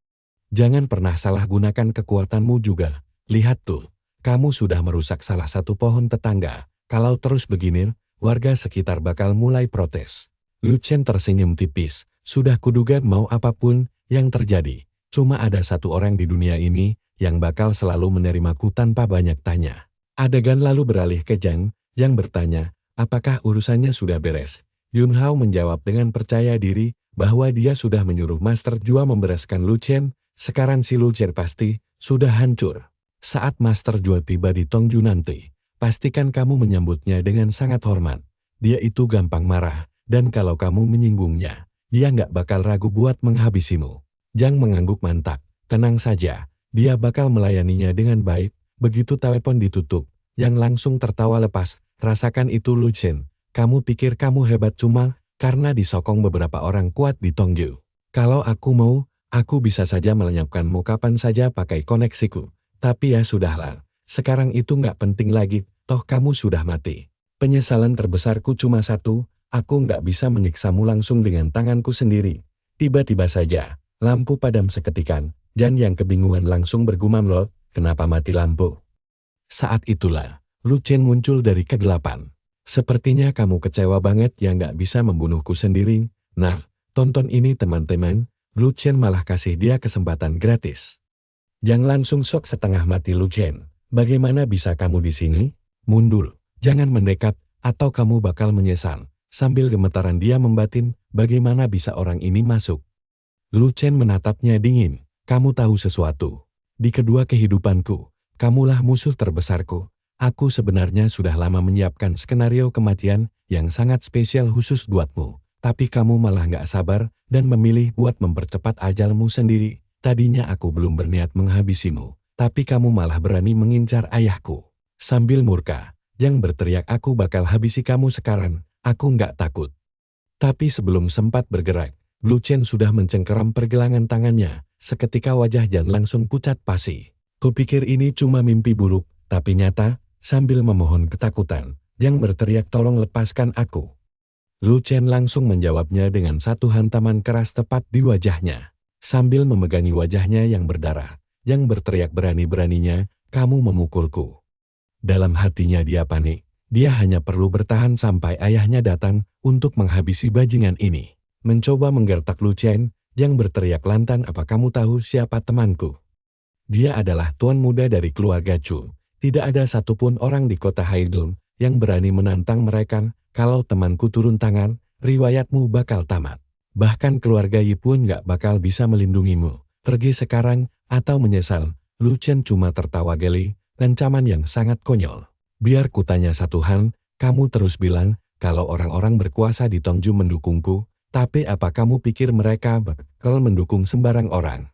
Jangan pernah salah gunakan kekuatanmu juga. Lihat tuh, kamu sudah merusak salah satu pohon tetangga. Kalau terus begini, warga sekitar bakal mulai protes. Lu Chen tersenyum tipis. Sudah kuduga mau apapun yang terjadi. Cuma ada satu orang di dunia ini yang bakal selalu menerimaku tanpa banyak tanya. Adegan lalu beralih ke Jiang, yang bertanya, apakah urusannya sudah beres? Yun Hao menjawab dengan percaya diri bahwa dia sudah menyuruh Master Jua membereskan Lu Chen. Sekarang si Lu Chen pasti sudah hancur. Saat Master Jua tiba di Tongju nanti, pastikan kamu menyambutnya dengan sangat hormat. Dia itu gampang marah, dan kalau kamu menyinggungnya, dia nggak bakal ragu buat menghabisimu. Jiang mengangguk mantap. Tenang saja. Dia bakal melayaninya dengan baik. Begitu telepon ditutup, Yang langsung tertawa lepas. Rasakan itu Lu Chen. Kamu pikir kamu hebat cuma karena disokong beberapa orang kuat di Tongju. Kalau aku mau, aku bisa saja melenyapkanmu kapan saja pakai koneksiku. Tapi ya sudahlah, sekarang itu nggak penting lagi, toh kamu sudah mati. Penyesalan terbesarku cuma satu, aku nggak bisa menyiksamu langsung dengan tanganku sendiri. Tiba-tiba saja, lampu padam seketika. Jan yang kebingungan langsung bergumam, loh, kenapa mati lampu? Saat itulah, Lu Chen muncul dari kegelapan. Sepertinya kamu kecewa banget ya nggak bisa membunuhku sendiri. Nah, tonton ini teman-teman, Lu Chen malah kasih dia kesempatan gratis. Jang langsung shock setengah mati. Lu Chen, bagaimana bisa kamu di sini? Mundur, jangan mendekat, atau kamu bakal menyesal. Sambil gemetaran dia membatin, bagaimana bisa orang ini masuk? Lu Chen menatapnya dingin. Kamu tahu sesuatu? Di kedua kehidupanku, kamulah musuh terbesarku. Aku sebenarnya sudah lama menyiapkan skenario kematian yang sangat spesial khusus buatmu. Tapi kamu malah nggak sabar dan memilih buat mempercepat ajalmu sendiri. Tadinya aku belum berniat menghabisimu, tapi kamu malah berani mengincar ayahku. Sambil murka, Jang berteriak, aku bakal habisi kamu sekarang, aku nggak takut. Tapi sebelum sempat bergerak, Lu Chen sudah mencengkeram pergelangan tangannya. Seketika wajah Jan langsung pucat pasi. Kupikir ini cuma mimpi buruk, tapi nyata. Sambil memohon ketakutan, Jang berteriak, tolong lepaskan aku. Lu Chen langsung menjawabnya dengan satu hantaman keras tepat di wajahnya. Sambil memegangi wajahnya yang berdarah, Jang berteriak berani-beraninya, kamu memukulku. Dalam hatinya dia panik. Dia hanya perlu bertahan sampai ayahnya datang untuk menghabisi bajingan ini. Mencoba menggertak Lu Chen, Jang berteriak lantang, apa kamu tahu siapa temanku? Dia adalah tuan muda dari keluarga Chu. Tidak ada satupun orang di kota Haidun yang berani menantang mereka. Kalau temanku turun tangan, riwayatmu bakal tamat. Bahkan keluarga Yi pun gak bakal bisa melindungimu. Pergi sekarang atau menyesal. Lu Chen cuma tertawa geli, ancaman yang sangat konyol. Biar kutanya satu hal, kamu terus bilang kalau orang-orang berkuasa di Tongju mendukungku, tapi apa kamu pikir mereka bakal mendukung sembarang orang?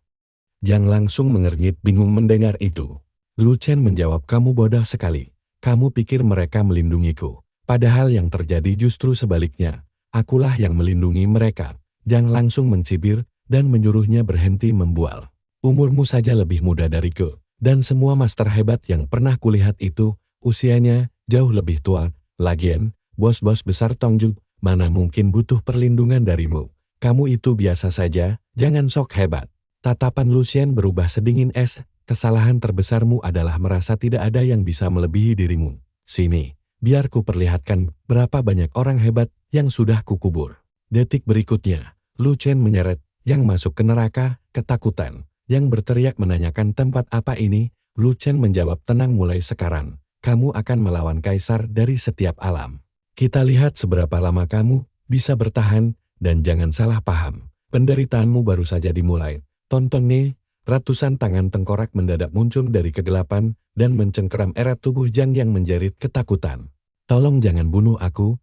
Jang langsung mengernyit bingung mendengar itu. Lu Chen menjawab, kamu bodoh sekali. Kamu pikir mereka melindungiku. Padahal yang terjadi justru sebaliknya. Akulah yang melindungi mereka. Jang langsung mencibir dan menyuruhnya berhenti membual. Umurmu saja lebih muda dariku. Dan semua master hebat yang pernah kulihat itu, usianya jauh lebih tua. Lagian, bos-bos besar Tongju mana mungkin butuh perlindungan darimu. Kamu itu biasa saja, jangan sok hebat. Tatapan Lu Chen berubah sedingin es. Kesalahan terbesarmu adalah merasa tidak ada yang bisa melebihi dirimu. Sini, biar ku perlihatkan berapa banyak orang hebat yang sudah kukubur. Detik berikutnya, Lu Chen menyeret Yang masuk ke neraka, ketakutan. Yang berteriak menanyakan tempat apa ini. Lu Chen menjawab, tenang, mulai sekarang. Kamu akan melawan kaisar dari setiap alam. Kita lihat seberapa lama kamu bisa bertahan, dan jangan salah paham. Penderitaanmu baru saja dimulai. Tonton nih. Ratusan tangan tengkorak mendadak muncul dari kegelapan dan mencengkeram erat tubuh Jang yang menjerit ketakutan. Tolong jangan bunuh aku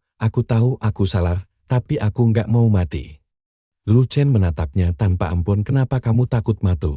tahu aku salah, tapi aku nggak mau mati. Lu Chen menatapnya tanpa ampun, kenapa kamu takut mati?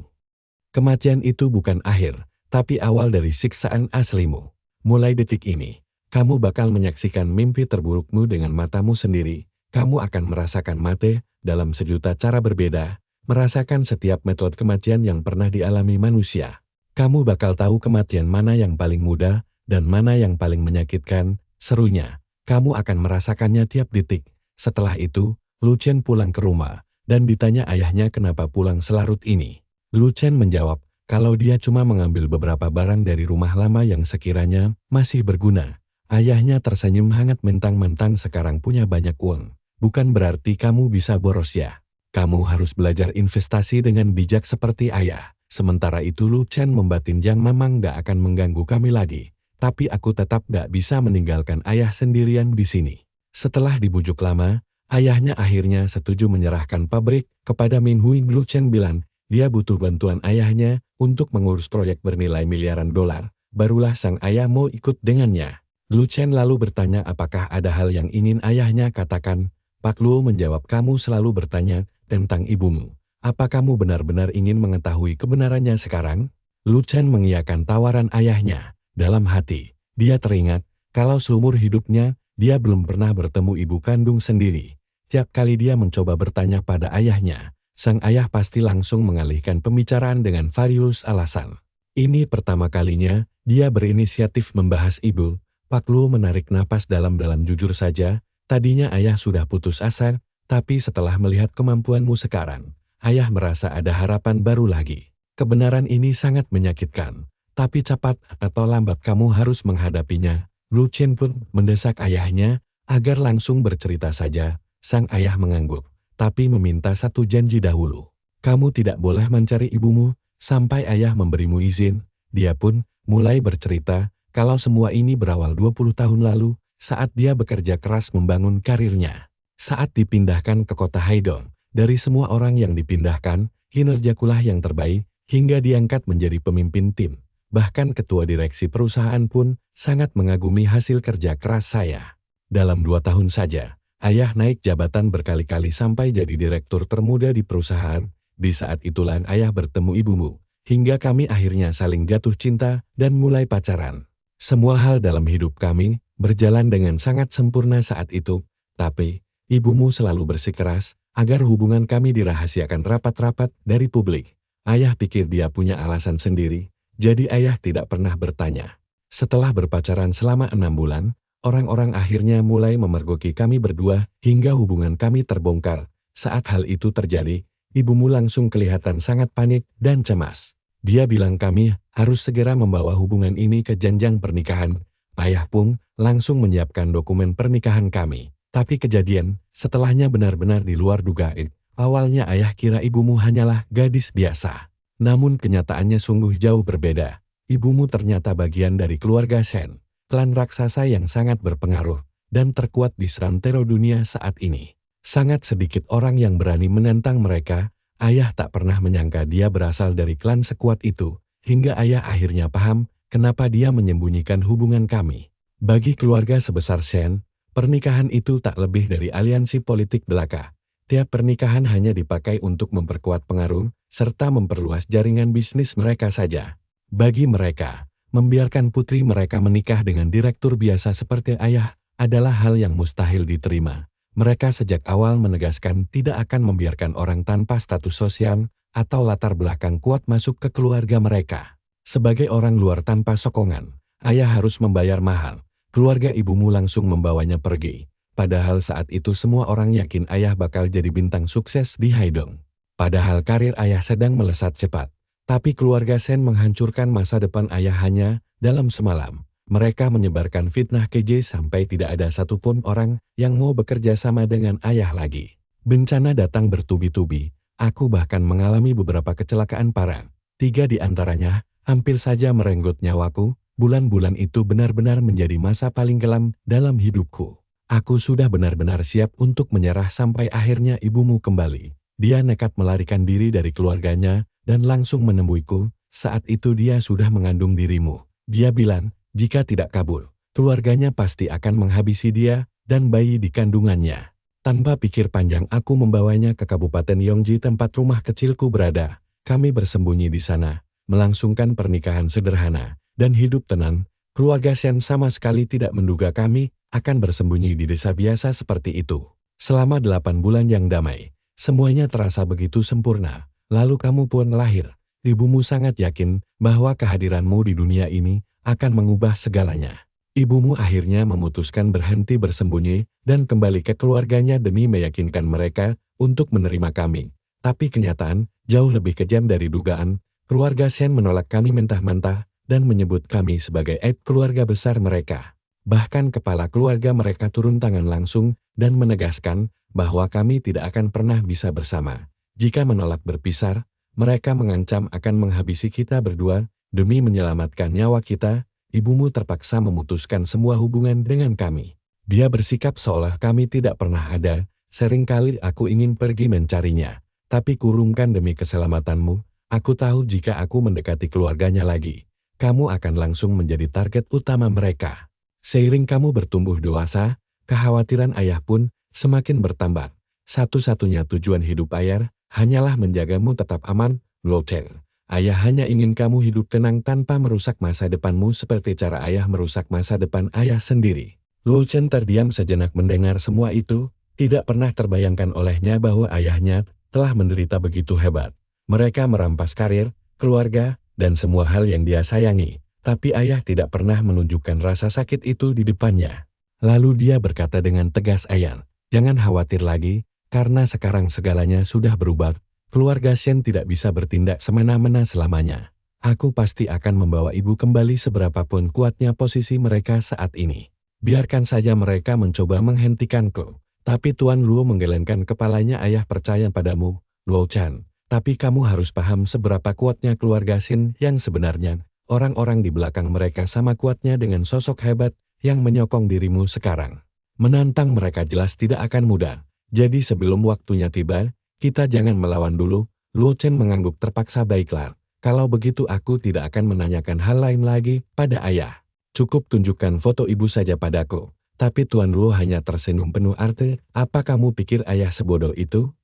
Kematian itu bukan akhir, tapi awal dari siksaan aslimu. Mulai detik ini, kamu bakal menyaksikan mimpi terburukmu dengan matamu sendiri. Kamu akan merasakan mati dalam sejuta cara berbeda. Merasakan setiap metode kematian yang pernah dialami manusia. Kamu bakal tahu kematian mana yang paling mudah dan mana yang paling menyakitkan, serunya. Kamu akan merasakannya tiap detik. Setelah itu, Lu Chen pulang ke rumah dan ditanya ayahnya kenapa pulang selarut ini. Lu Chen menjawab, kalau dia cuma mengambil beberapa barang dari rumah lama yang sekiranya masih berguna. Ayahnya tersenyum hangat, mentang-mentang sekarang punya banyak uang. Bukan berarti kamu bisa boros ya. Kamu harus belajar investasi dengan bijak seperti ayah. Sementara itu Lu Chen membatin, Jang memang gak akan mengganggu kami lagi. Tapi aku tetap gak bisa meninggalkan ayah sendirian di sini. Setelah dibujuk lama, ayahnya akhirnya setuju menyerahkan pabrik kepada Min Hui. Lu Chen bilang, dia butuh bantuan ayahnya untuk mengurus proyek bernilai miliaran dolar. Barulah sang ayah mau ikut dengannya. Lu Chen lalu bertanya apakah ada hal yang ingin ayahnya katakan. Pak Lu menjawab, kamu selalu bertanya tentang ibumu. Apa kamu benar-benar ingin mengetahui kebenarannya sekarang? Lu Chen mengiyakan tawaran ayahnya. Dalam hati, dia teringat Kalau seumur hidupnya, dia belum pernah bertemu ibu kandung sendiri. Tiap kali dia mencoba bertanya pada ayahnya, sang ayah pasti langsung mengalihkan pembicaraan dengan various alasan. Ini pertama kalinya, dia berinisiatif membahas ibu. Pak Luo menarik napas dalam-dalam. Jujur saja, tadinya ayah sudah putus asa, tapi setelah melihat kemampuanmu sekarang, ayah merasa ada harapan baru lagi. Kebenaran ini sangat menyakitkan, tapi cepat atau lambat kamu harus menghadapinya. Lu Chen pun mendesak ayahnya agar langsung bercerita saja. Sang ayah mengangguk, tapi meminta satu janji dahulu. Kamu tidak boleh mencari ibumu sampai ayah memberimu izin. Dia pun mulai bercerita kalau semua ini berawal 20 tahun lalu saat dia bekerja keras membangun karirnya. Saat dipindahkan ke kota Haidong, dari semua orang yang dipindahkan, kinerjakulah yang terbaik hingga diangkat menjadi pemimpin tim. Bahkan ketua direksi perusahaan pun sangat mengagumi hasil kerja keras saya. Dalam 2 tahun saja, ayah naik jabatan berkali-kali sampai jadi direktur termuda di perusahaan. Di saat itulah ayah bertemu ibumu, hingga kami akhirnya saling jatuh cinta dan mulai pacaran. Semua hal dalam hidup kami berjalan dengan sangat sempurna saat itu, tapi ibumu selalu bersikeras agar hubungan kami dirahasiakan rapat-rapat dari publik. Ayah pikir dia punya alasan sendiri. Jadi ayah tidak pernah bertanya. Setelah berpacaran selama 6 bulan, orang-orang akhirnya mulai memergoki kami berdua hingga hubungan kami terbongkar. Saat hal itu terjadi, ibumu langsung kelihatan sangat panik dan cemas. Dia bilang kami harus segera membawa hubungan ini ke jenjang pernikahan. Ayah pun langsung menyiapkan dokumen pernikahan kami. Tapi kejadian setelahnya benar-benar di luar dugaan. Awalnya ayah kira ibumu hanyalah gadis biasa. Namun kenyataannya sungguh jauh berbeda. Ibumu ternyata bagian dari keluarga Shen, klan raksasa yang sangat berpengaruh dan terkuat di seantero dunia saat ini. Sangat sedikit orang yang berani menentang mereka. Ayah tak pernah menyangka dia berasal dari klan sekuat itu, hingga ayah akhirnya paham kenapa dia menyembunyikan hubungan kami. Bagi keluarga sebesar Shen, pernikahan itu tak lebih dari aliansi politik belaka. Tiap pernikahan hanya dipakai untuk memperkuat pengaruh serta memperluas jaringan bisnis mereka saja. Bagi mereka, membiarkan putri mereka menikah dengan direktur biasa seperti ayah adalah hal yang mustahil diterima. Mereka sejak awal menegaskan tidak akan membiarkan orang tanpa status sosial atau latar belakang kuat masuk ke keluarga mereka. Sebagai orang luar tanpa sokongan, ayah harus membayar mahal. Keluarga ibumu langsung membawanya pergi. Padahal saat itu semua orang yakin ayah bakal jadi bintang sukses di Haidong. Padahal karir ayah sedang melesat cepat. Tapi keluarga Shen menghancurkan masa depan ayah hanya dalam semalam. Mereka menyebarkan fitnah keji sampai tidak ada satupun orang yang mau bekerja sama dengan ayah lagi. Bencana datang bertubi-tubi. Aku bahkan mengalami beberapa kecelakaan parah. 3 di antaranya hampir saja merenggut nyawaku. Bulan-bulan itu benar-benar menjadi masa paling kelam dalam hidupku. Aku sudah benar-benar siap untuk menyerah sampai akhirnya ibumu kembali. Dia nekat melarikan diri dari keluarganya dan langsung menemuiku. Saat itu dia sudah mengandung dirimu. Dia bilang, jika tidak kabur, keluarganya pasti akan menghabisi dia dan bayi di kandungannya. Tanpa pikir panjang aku membawanya ke Kabupaten Yongji tempat rumah kecilku berada. Kami bersembunyi di sana, melangsungkan pernikahan sederhana, dan hidup tenang. Keluarga Shen sama sekali tidak menduga kami akan bersembunyi di desa biasa seperti itu. Selama 8 bulan yang damai, semuanya terasa begitu sempurna. Lalu kamu pun lahir. Ibumu sangat yakin bahwa kehadiranmu di dunia ini akan mengubah segalanya. Ibumu akhirnya memutuskan berhenti bersembunyi dan kembali ke keluarganya demi meyakinkan mereka untuk menerima kami. Tapi kenyataan jauh lebih kejam dari dugaan. Keluarga Shen menolak kami mentah-mentah dan menyebut kami sebagai aib keluarga besar mereka. Bahkan kepala keluarga mereka turun tangan langsung dan menegaskan bahwa kami tidak akan pernah bisa bersama. Jika menolak berpisah, mereka mengancam akan menghabisi kita berdua. Demi menyelamatkan nyawa kita, ibumu terpaksa memutuskan semua hubungan dengan kami. Dia bersikap seolah kami tidak pernah ada. Seringkali aku ingin pergi mencarinya, tapi kurungkan demi keselamatanmu. Aku tahu jika aku mendekati keluarganya lagi, kamu akan langsung menjadi target utama mereka. Seiring kamu bertumbuh dewasa, kekhawatiran ayah pun semakin bertambah. Satu-satunya tujuan hidup ayah hanyalah menjagamu tetap aman. Lo Chen, Ayah hanya ingin kamu hidup tenang tanpa merusak masa depanmu seperti cara ayah merusak masa depan ayah sendiri. Luo Chen terdiam sejenak mendengar semua itu, tidak pernah terbayangkan olehnya bahwa ayahnya telah menderita begitu hebat. Mereka merampas karir, keluarga, dan semua hal yang dia sayangi, tapi ayah tidak pernah menunjukkan rasa sakit itu di depannya. Lalu dia berkata dengan tegas, "Ayah, jangan khawatir lagi, karena sekarang segalanya sudah berubah. Keluarga Shen tidak bisa bertindak semena-mena selamanya. Aku pasti akan membawa ibu kembali seberapapun kuatnya posisi mereka saat ini. Biarkan saja mereka mencoba menghentikanku." Tapi Tuan Luo menggelengkan kepalanya. "Ayah percaya padamu, Luo Chen. Tapi kamu harus paham seberapa kuatnya keluarga Shen yang sebenarnya. Orang-orang di belakang mereka sama kuatnya dengan sosok hebat yang menyokong dirimu sekarang. Menantang mereka jelas tidak akan mudah. Jadi sebelum waktunya tiba, kita jangan melawan dulu." Luo Chen mengangguk terpaksa. "Baiklah, kalau begitu aku tidak akan menanyakan hal lain lagi pada ayah. Cukup tunjukkan foto ibu saja padaku." Tapi Tuan Luo hanya tersenyum penuh arti. "Apa kamu pikir ayah sebodoh itu?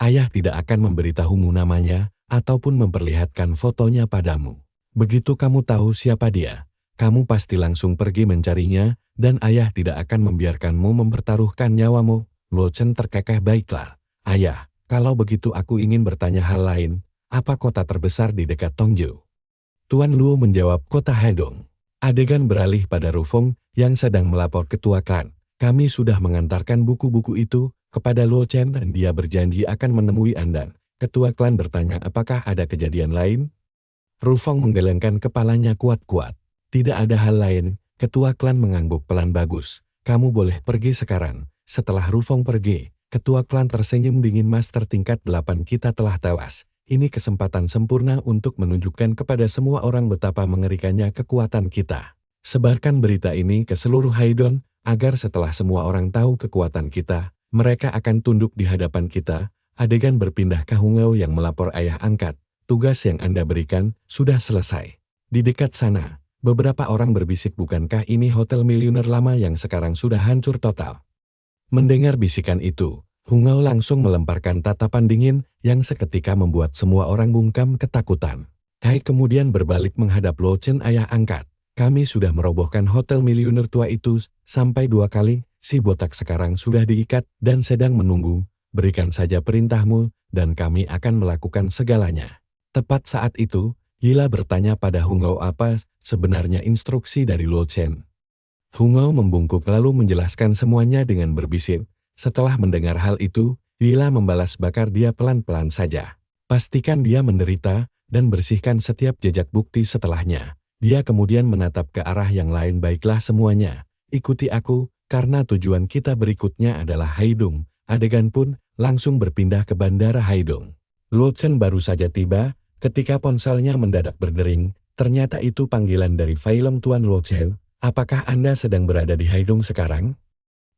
Ayah tidak akan memberitahumu namanya, ataupun memperlihatkan fotonya padamu. Begitu kamu tahu siapa dia, kamu pasti langsung pergi mencarinya, dan ayah tidak akan membiarkanmu mempertaruhkan nyawamu." Luo Chen terkekeh. "Baiklah, ayah, kalau begitu aku ingin bertanya hal lain. Apa kota terbesar di dekat Tongju?" Tuan Luo menjawab, "Kota Haidong." Adegan beralih pada Rufeng yang sedang melapor ketua klan. "Kami sudah mengantarkan buku-buku itu kepada Luo Chen dan dia berjanji akan menemui Anda." Ketua klan bertanya, "Apakah ada kejadian lain?" Rufeng menggelengkan kepalanya kuat-kuat. "Tidak ada hal lain." Ketua klan mengangguk pelan. "Bagus, kamu boleh pergi sekarang." Setelah Rufeng pergi, ketua klan tersenyum dingin. "Master tingkat 8 kita telah tewas. Ini kesempatan sempurna untuk menunjukkan kepada semua orang betapa mengerikannya kekuatan kita. Sebarkan berita ini ke seluruh Haidong, agar setelah semua orang tahu kekuatan kita, mereka akan tunduk di hadapan kita." Adegan berpindah ke Hungao yang melapor, "Ayah angkat, tugas yang Anda berikan sudah selesai." Di dekat sana, beberapa orang berbisik, "Bukankah ini hotel miliuner lama yang sekarang sudah hancur total?" Mendengar bisikan itu, Hungao langsung melemparkan tatapan dingin yang seketika membuat semua orang bungkam ketakutan. Hai kemudian berbalik menghadap Luo Chen, "Ayah angkat, kami sudah merobohkan hotel miliuner tua itu sampai 2 kali. Si botak sekarang sudah diikat dan sedang menunggu. Berikan saja perintahmu dan kami akan melakukan segalanya." Tepat saat itu, Yila bertanya pada Hungao, "Apa sebenarnya instruksi dari Luo Chen?" Hungao membungkuk lalu menjelaskan semuanya dengan berbisik. Setelah mendengar hal itu, Yila membalas, "Bakar dia pelan-pelan saja. Pastikan dia menderita, dan bersihkan setiap jejak bukti setelahnya." Dia kemudian menatap ke arah yang lain. "Baiklah semuanya, ikuti aku, karena tujuan kita berikutnya adalah Haidong." Adegan pun langsung berpindah ke bandara Haidong. Luo Chen baru saja tiba, ketika ponselnya mendadak berdering. Ternyata itu panggilan dari Failong. "Tuan Luo Chen, apakah Anda sedang berada di Haidong sekarang?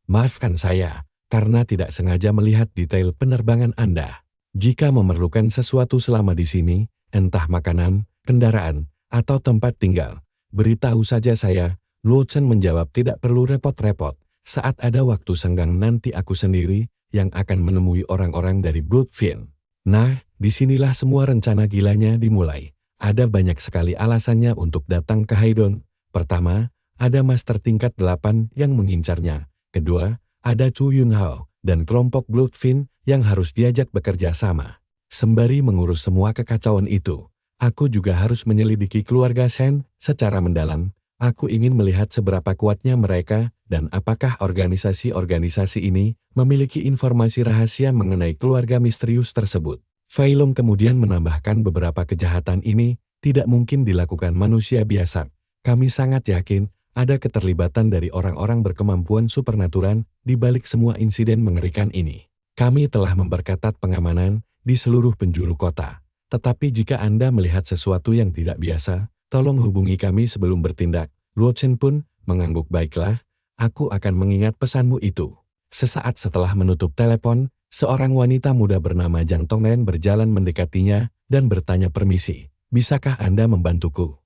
Maafkan saya, karena tidak sengaja melihat detail penerbangan Anda. Jika memerlukan sesuatu selama di sini, entah makanan, kendaraan, atau tempat tinggal, beritahu saja saya." Luo Chen menjawab, "Tidak perlu repot-repot. Saat ada waktu senggang nanti aku sendiri yang akan menemui orang-orang dari Bloodfiend." Nah, disinilah semua rencana gilanya dimulai. Ada banyak sekali alasannya untuk datang ke Haidong. Pertama, ada Master tingkat 8 yang mengincarnya. Kedua, ada Chu Yunhao dan kelompok Bloodfiend yang harus diajak bekerja sama. Sembari mengurus semua kekacauan itu, aku juga harus menyelidiki keluarga Shen secara mendalam. Aku ingin melihat seberapa kuatnya mereka dan apakah organisasi-organisasi ini memiliki informasi rahasia mengenai keluarga misterius tersebut. Failong kemudian menambahkan, "Beberapa kejahatan ini tidak mungkin dilakukan manusia biasa. Kami sangat yakin ada keterlibatan dari orang-orang berkemampuan supernatural di balik semua insiden mengerikan ini. Kami telah memperketat pengamanan di seluruh penjuru kota. Tetapi jika Anda melihat sesuatu yang tidak biasa, tolong hubungi kami sebelum bertindak." Luo Chen pun mengangguk, "Baiklah, aku akan mengingat pesanmu itu." Sesaat setelah menutup telepon, seorang wanita muda bernama Zhang Tongren berjalan mendekatinya dan bertanya, "Permisi, bisakah Anda membantuku?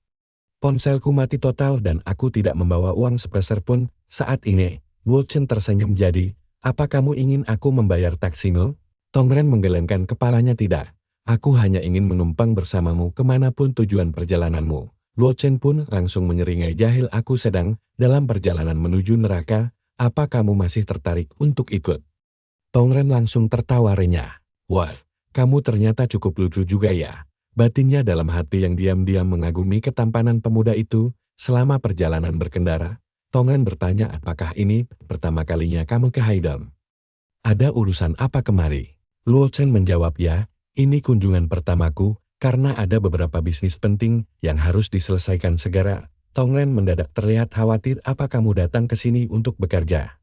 Ponselku mati total dan aku tidak membawa uang sepeser pun saat ini." Luo Chen tersenyum, "Jadi, apa kamu ingin aku membayar taksimu?" Tongren menggelengkan kepalanya, "Tidak, Aku hanya ingin menumpang bersamamu kemanapun tujuan perjalananmu. Luo Chen pun langsung menyeringai, jahil aku sedang dalam perjalanan menuju neraka, apa kamu masih tertarik untuk ikut? Tongren langsung tertawa renyah. Wah, kamu ternyata cukup lucu juga ya. Batinnya dalam hati yang diam-diam mengagumi ketampanan pemuda itu. Selama perjalanan berkendara, Tongren bertanya, apakah ini pertama kalinya kamu ke Haidong? Ada urusan apa kemari? Luo Chen menjawab, ya, ini kunjungan pertamaku, karena ada beberapa bisnis penting yang harus diselesaikan segera. Tongren mendadak terlihat khawatir, apa kamu datang ke sini untuk bekerja?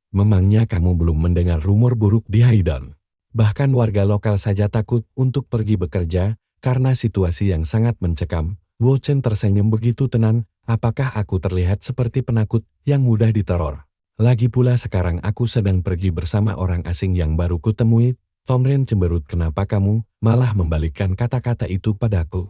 Memangnya kamu belum mendengar rumor buruk di Haidong? Bahkan warga lokal saja takut untuk pergi bekerja karena situasi yang sangat mencekam. Luo Chen tersenyum begitu tenang, apakah aku terlihat seperti penakut yang mudah diteror? Lagi pula sekarang aku sedang pergi bersama orang asing yang baru kutemui. Tongren cemberut, kenapa kamu malah membalikkan kata-kata itu padaku?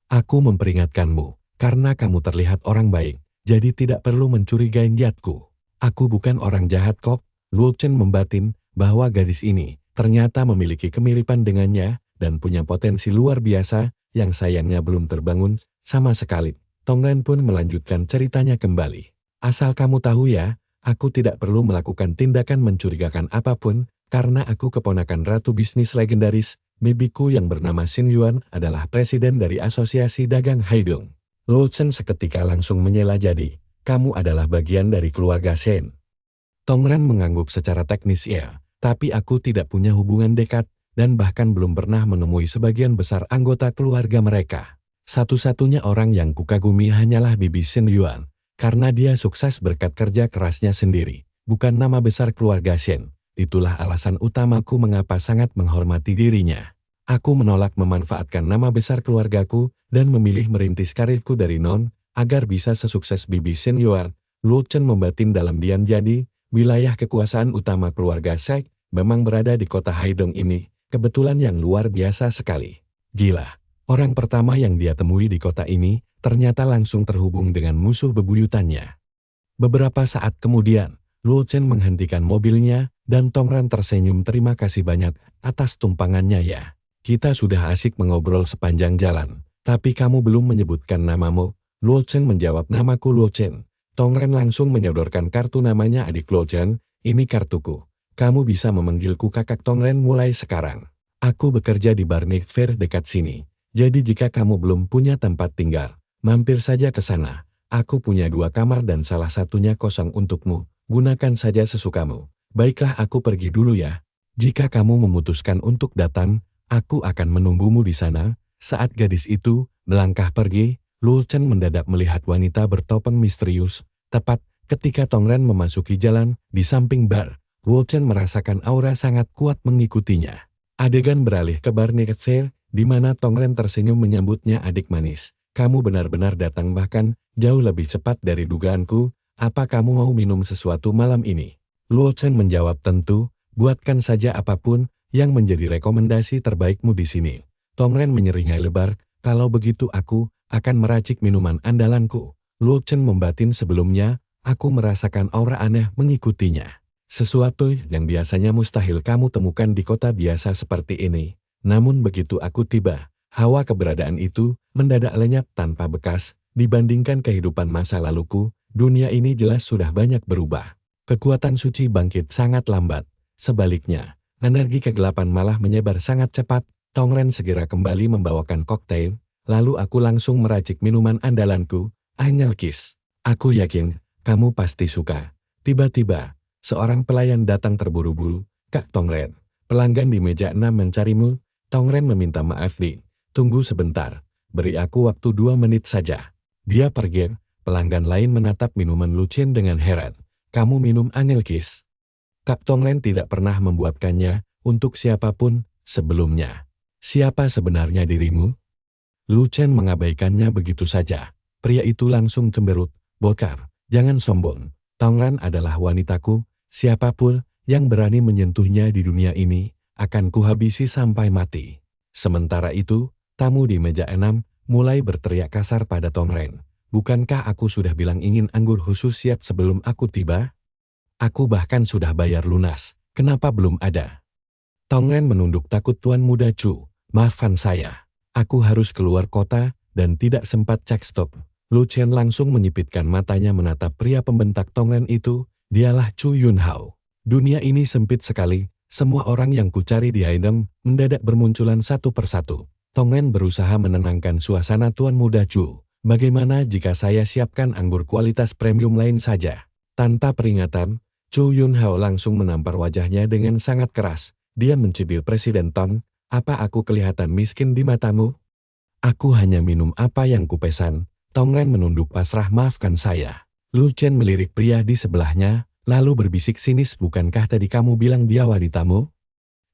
Aku memperingatkanmu, karena kamu terlihat orang baik, jadi tidak perlu mencurigai niatku. Aku bukan orang jahat kok. Luo Chen membatin bahwa gadis ini ternyata memiliki kemiripan dengannya dan punya potensi luar biasa yang sayangnya belum terbangun sama sekali. Tongren pun melanjutkan ceritanya kembali. Asal kamu tahu ya, aku tidak perlu melakukan tindakan mencurigakan apapun karena aku keponakan ratu bisnis legendaris. Bibiku yang bernama Xin Yuan adalah presiden dari Asosiasi Dagang Haidong. Luo Chen seketika langsung menyela, jadi kamu adalah bagian dari keluarga Shen. Tongren mengangguk secara teknis, ya, tapi aku tidak punya hubungan dekat dan bahkan belum pernah menemui sebagian besar anggota keluarga mereka. Satu-satunya orang yang kukagumi hanyalah Bibi Xin Yuan, karena dia sukses berkat kerja kerasnya sendiri, bukan nama besar keluarga Shen. Itulah alasan utamaku mengapa sangat menghormati dirinya. Aku menolak memanfaatkan nama besar keluargaku dan memilih merintis karirku dari nol, agar bisa sesukses Bibi Xin Yuan. Luo Chen membatin dalam diam, jadi wilayah kekuasaan utama keluarga Shek memang berada di kota Haidong ini, kebetulan yang luar biasa sekali. Gila, orang pertama yang dia temui di kota ini ternyata langsung terhubung dengan musuh bebuyutannya. Beberapa saat kemudian, Luo Chen menghentikan mobilnya dan Tongren tersenyum, terima kasih banyak atas tumpangannya ya. Kita sudah asik mengobrol sepanjang jalan, tapi kamu belum menyebutkan namamu. Luo Chen menjawab, namaku Luo Chen. Tongren langsung menyodorkan kartu namanya, adik Luo Chen, ini kartuku. Kamu bisa memanggilku kakak Tongren mulai sekarang. Aku bekerja di bar Night Fair dekat sini. Jadi jika kamu belum punya tempat tinggal, mampir saja ke sana. Aku punya 2 kamar dan salah satunya kosong untukmu. Gunakan saja sesukamu. Baiklah, aku pergi dulu ya. Jika kamu memutuskan untuk datang, aku akan menunggumu di sana. Saat gadis itu melangkah pergi, Luo Chen mendadak melihat wanita bertopeng misterius. Tepat ketika Tongren memasuki jalan di samping bar, Luo Chen merasakan aura sangat kuat mengikutinya. Adegan beralih ke bar Night Fair, di mana Tongren tersenyum menyambutnya, adik manis. Kamu benar-benar datang, bahkan jauh lebih cepat dari dugaanku. Apa kamu mau minum sesuatu malam ini? Luo Chen menjawab, tentu, buatkan saja apapun yang menjadi rekomendasi terbaikmu di sini. Tongren menyeringai lebar, kalau begitu aku akan meracik minuman andalanku. Luo Chen membatin, sebelumnya, aku merasakan aura aneh mengikutinya. Sesuatu yang biasanya mustahil kamu temukan di kota biasa seperti ini. Namun begitu aku tiba, hawa keberadaan itu mendadak lenyap tanpa bekas. Dibandingkan kehidupan masa laluku, dunia ini jelas sudah banyak berubah. Kekuatan suci bangkit sangat lambat. Sebaliknya, energi kegelapan malah menyebar sangat cepat. Tongren segera kembali membawakan koktail. Lalu aku langsung meracik minuman andalanku, Angel Kiss. Aku yakin, kamu pasti suka. Tiba-tiba, seorang pelayan datang terburu-buru. Kak Tongren, pelanggan di meja 6 mencarimu. Tongren meminta maaf, tunggu sebentar. Beri aku waktu 2 menit saja. Dia pergi. Pelanggan lain menatap minuman Luo Chen dengan heran. Kamu minum Angel Kiss? Kak Tongren tidak pernah membuatkannya untuk siapapun sebelumnya. Siapa sebenarnya dirimu? Luo Chen mengabaikannya begitu saja. Pria itu langsung cemberut, bokar, jangan sombong. Tongren adalah wanitaku, siapapun yang berani menyentuhnya di dunia ini, akan kuhabisi sampai mati. Sementara itu, tamu di meja 6 mulai berteriak kasar pada Tongren. Bukankah aku sudah bilang ingin anggur khusus siap sebelum aku tiba? Aku bahkan sudah bayar lunas, kenapa belum ada? Tongren menunduk takut, Tuan Muda Chu. Maafkan saya. Aku harus keluar kota dan tidak sempat cek stop. Lu Chen langsung menyipitkan matanya menatap pria pembentak tongren itu. Dialah Chu Yunhao. Dunia ini sempit sekali. Semua orang yang kucari di Haideng mendadak bermunculan satu persatu. Tongren berusaha menenangkan suasana Tuan Muda Chu. Bagaimana jika saya siapkan anggur kualitas premium lain saja? Tanpa peringatan, Chu Yunhao langsung menampar wajahnya dengan sangat keras. Dia mencibir Presiden Tong. Apa aku kelihatan miskin di matamu? Aku hanya minum apa yang kupesan. Tongren menunduk pasrah. Maafkan saya. Lu Chen melirik pria di sebelahnya, lalu berbisik sinis. Bukankah tadi kamu bilang dia wanitamu?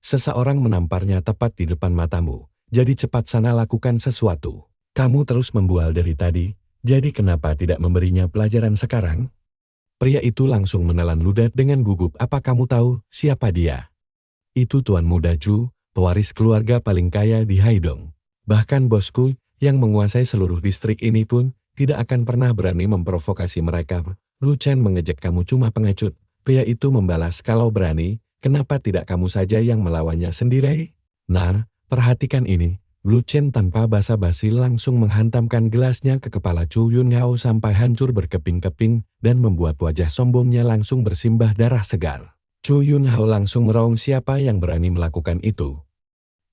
Seseorang menamparnya tepat di depan matamu. Jadi cepat sana lakukan sesuatu. Kamu terus membual dari tadi, jadi kenapa tidak memberinya pelajaran sekarang? Pria itu langsung menelan ludah dengan gugup. Apa kamu tahu siapa dia? Itu Tuan Muda Chu, pewaris keluarga paling kaya di Haidong. Bahkan bosku, yang menguasai seluruh distrik ini pun, tidak akan pernah berani memprovokasi mereka. Lu Chen mengejek. Kamu cuma pengecut. Pria itu membalas, kalau berani, kenapa tidak kamu saja yang melawannya sendiri? Nah, perhatikan ini. Lu Chen tanpa basa-basi langsung menghantamkan gelasnya ke kepala Chu Yunhao sampai hancur berkeping-keping dan membuat wajah sombongnya langsung bersimbah darah segar. Chu Yunhao langsung meraung, siapa yang berani melakukan itu?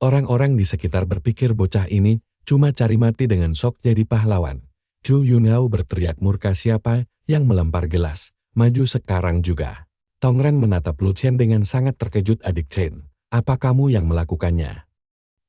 Orang-orang di sekitar berpikir bocah ini cuma cari mati dengan sok jadi pahlawan. Chu Yunhao berteriak murka, siapa yang melempar gelas? Maju sekarang juga. Tongren menatap Lu Chen dengan sangat terkejut. Adik Chen, apa kamu yang melakukannya?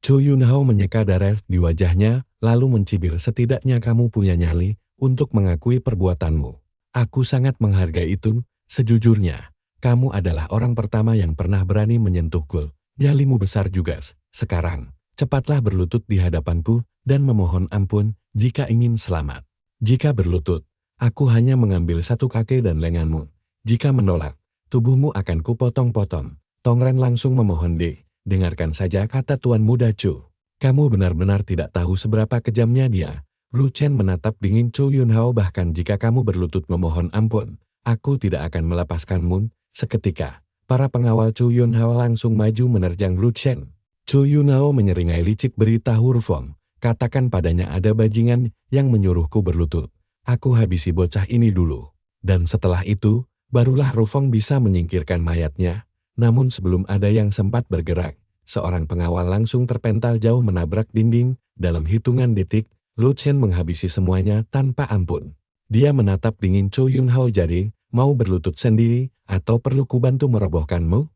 Chu Yunhao menyeka darah di wajahnya, lalu mencibir, setidaknya kamu punya nyali untuk mengakui perbuatanmu. Aku sangat menghargai itu. Sejujurnya, kamu adalah orang pertama yang pernah berani menyentuhku. Nyalimu besar juga. Sekarang, cepatlah berlutut di hadapanku dan memohon ampun jika ingin selamat. Jika berlutut, aku hanya mengambil satu kaki dan lenganmu. Jika menolak, tubuhmu akan kupotong-potong. Tongren langsung memohon, dengarkan saja kata Tuan Muda Chu. Kamu benar-benar tidak tahu seberapa kejamnya dia. Lu Chen menatap dingin Chu Yunhao. Bahkan jika kamu berlutut memohon ampun, aku tidak akan melepaskanmu. Seketika, para pengawal Chu Yunhao langsung maju menerjang Lu Chen. Chu Yunhao menyeringai licik, beritahu Rufong. Katakan padanya ada bajingan yang menyuruhku berlutut. Aku habisi bocah ini dulu. Dan setelah itu, barulah Rufong bisa menyingkirkan mayatnya. Namun sebelum ada yang sempat bergerak, seorang pengawal langsung terpental jauh menabrak dinding. Dalam hitungan detik, Lu Chen menghabisi semuanya tanpa ampun. Dia menatap dingin Chu Yunhao. Jadi, mau berlutut sendiri, atau perlu kubantu merobohkanmu?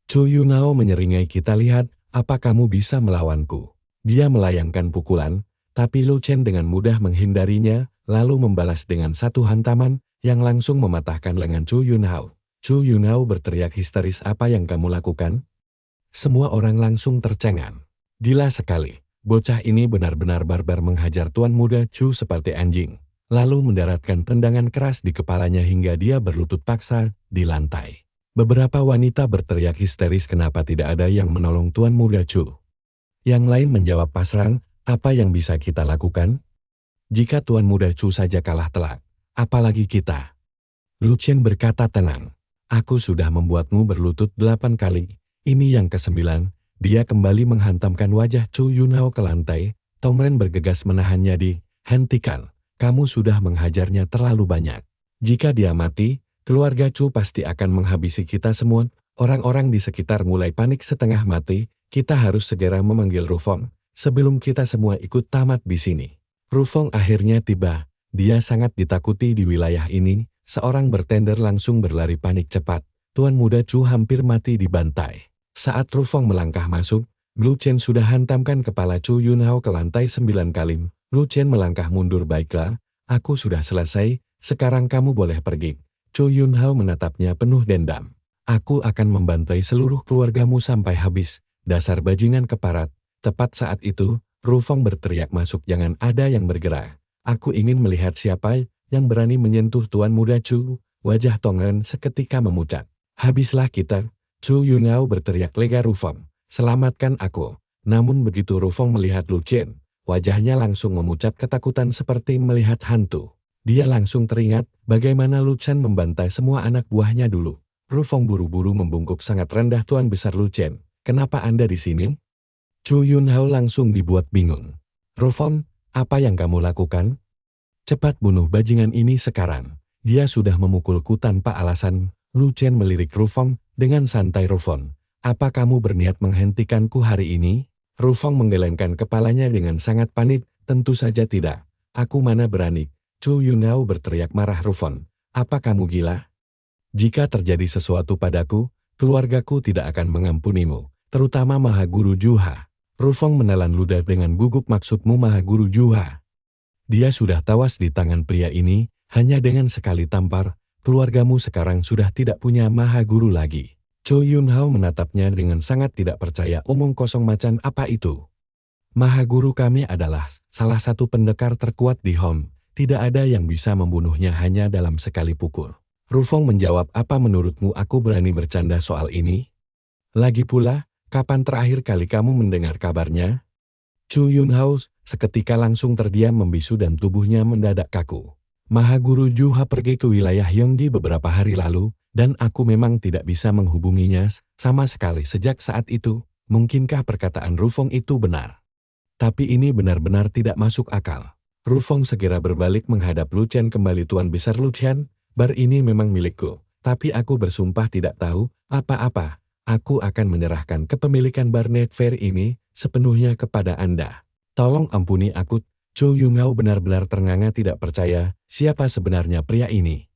Chu Yunhao menyeringai, kita lihat, apa kamu bisa melawanku? Dia melayangkan pukulan, tapi Lu Chen dengan mudah menghindarinya, lalu membalas dengan satu hantaman yang langsung mematahkan lengan Chu Yunhao. Chu Yunhao berteriak histeris, apa yang kamu lakukan? Semua orang langsung tercengang. Gila sekali, bocah ini benar-benar barbar, menghajar Tuan Muda Chu seperti anjing, lalu mendaratkan tendangan keras di kepalanya hingga dia berlutut paksa di lantai. Beberapa wanita berteriak histeris, kenapa tidak ada yang menolong Tuan Muda Chu? Yang lain menjawab pasrah, apa yang bisa kita lakukan? Jika Tuan Muda Chu saja kalah telak, apalagi kita? Lu Chen berkata tenang. Aku sudah membuatmu berlutut 8 kali, ini yang ke-9. Dia kembali menghantamkan wajah Chu Yunhao ke lantai. Tongren bergegas menahannya. Hentikan, kamu sudah menghajarnya terlalu banyak. Jika dia mati, keluarga Chu pasti akan menghabisi kita semua. Orang-orang di sekitar mulai panik setengah mati. Kita harus segera memanggil Rufong, sebelum kita semua ikut tamat di sini. Rufong akhirnya tiba. Dia sangat ditakuti di wilayah ini. Seorang bertender langsung berlari panik cepat. Tuan Muda Chu hampir mati dibantai. Saat Rufong melangkah masuk, Lu Chen sudah hantamkan kepala Chu Yunhao ke lantai 9 kali. Lu Chen melangkah mundur, baiklah, aku sudah selesai, sekarang kamu boleh pergi. Chu Yunhao menatapnya penuh dendam. Aku akan membantai seluruh keluargamu sampai habis, dasar bajingan keparat. Tepat saat itu, Rufong berteriak, masuk, jangan ada yang bergerak. Aku ingin melihat siapa yang berani menyentuh Tuan Muda Chu. Wajah Tongren seketika memucat. Habislah kita. Chu Yunhao berteriak lega, Rufong, selamatkan aku. Namun begitu Rufong melihat Lu Chen, wajahnya langsung memucat ketakutan seperti melihat hantu. Dia langsung teringat bagaimana Lu Chen membantai semua anak buahnya dulu. Rufong buru-buru membungkuk sangat rendah, Tuan Besar Lu Chen, kenapa Anda di sini? Chu Yunhao langsung dibuat bingung. Rufong, apa yang kamu lakukan? Cepat bunuh bajingan ini sekarang. Dia sudah memukulku tanpa alasan. Lu Chen melirik Rufong dengan santai. Rufong, apa kamu berniat menghentikanku hari ini? Rufong menggelengkan kepalanya dengan sangat panik. Tentu saja tidak. Aku mana berani. Chu Yunhao berteriak marah. Rufong, apa kamu gila? Jika terjadi sesuatu padaku, keluargaku tidak akan mengampunimu, terutama Mahaguru Juha. Rufong menelan ludah dengan gugup. Maksudmu Mahaguru Juha? Dia sudah tawas di tangan pria ini, hanya dengan sekali tampar. Keluargamu sekarang sudah tidak punya Mahaguru lagi. Chu Yunhao menatapnya dengan sangat tidak percaya. Omong kosong macan apa itu? Mahaguru kami adalah salah satu pendekar terkuat di Hong. Tidak ada yang bisa membunuhnya hanya dalam sekali pukul. Rufong menjawab, apa menurutmu aku berani bercanda soal ini? Lagi pula, kapan terakhir kali kamu mendengar kabarnya? Chu Yunhao seketika langsung terdiam membisu dan tubuhnya mendadak kaku. Mahaguru Juha pergi ke wilayah Yongdi beberapa hari lalu, dan aku memang tidak bisa menghubunginya sama sekali sejak saat itu. Mungkinkah perkataan Rufong itu benar? Tapi ini benar-benar tidak masuk akal. Rufong segera berbalik menghadap Lu Chen. Kembali Tuan Besar Lu Chen, bar ini memang milikku, tapi aku bersumpah tidak tahu apa-apa. Aku akan menyerahkan kepemilikan bar Night Fair ini sepenuhnya kepada Anda. Tolong ampuni aku. Chu Yunhao benar-benar ternganga tidak percaya siapa sebenarnya pria ini.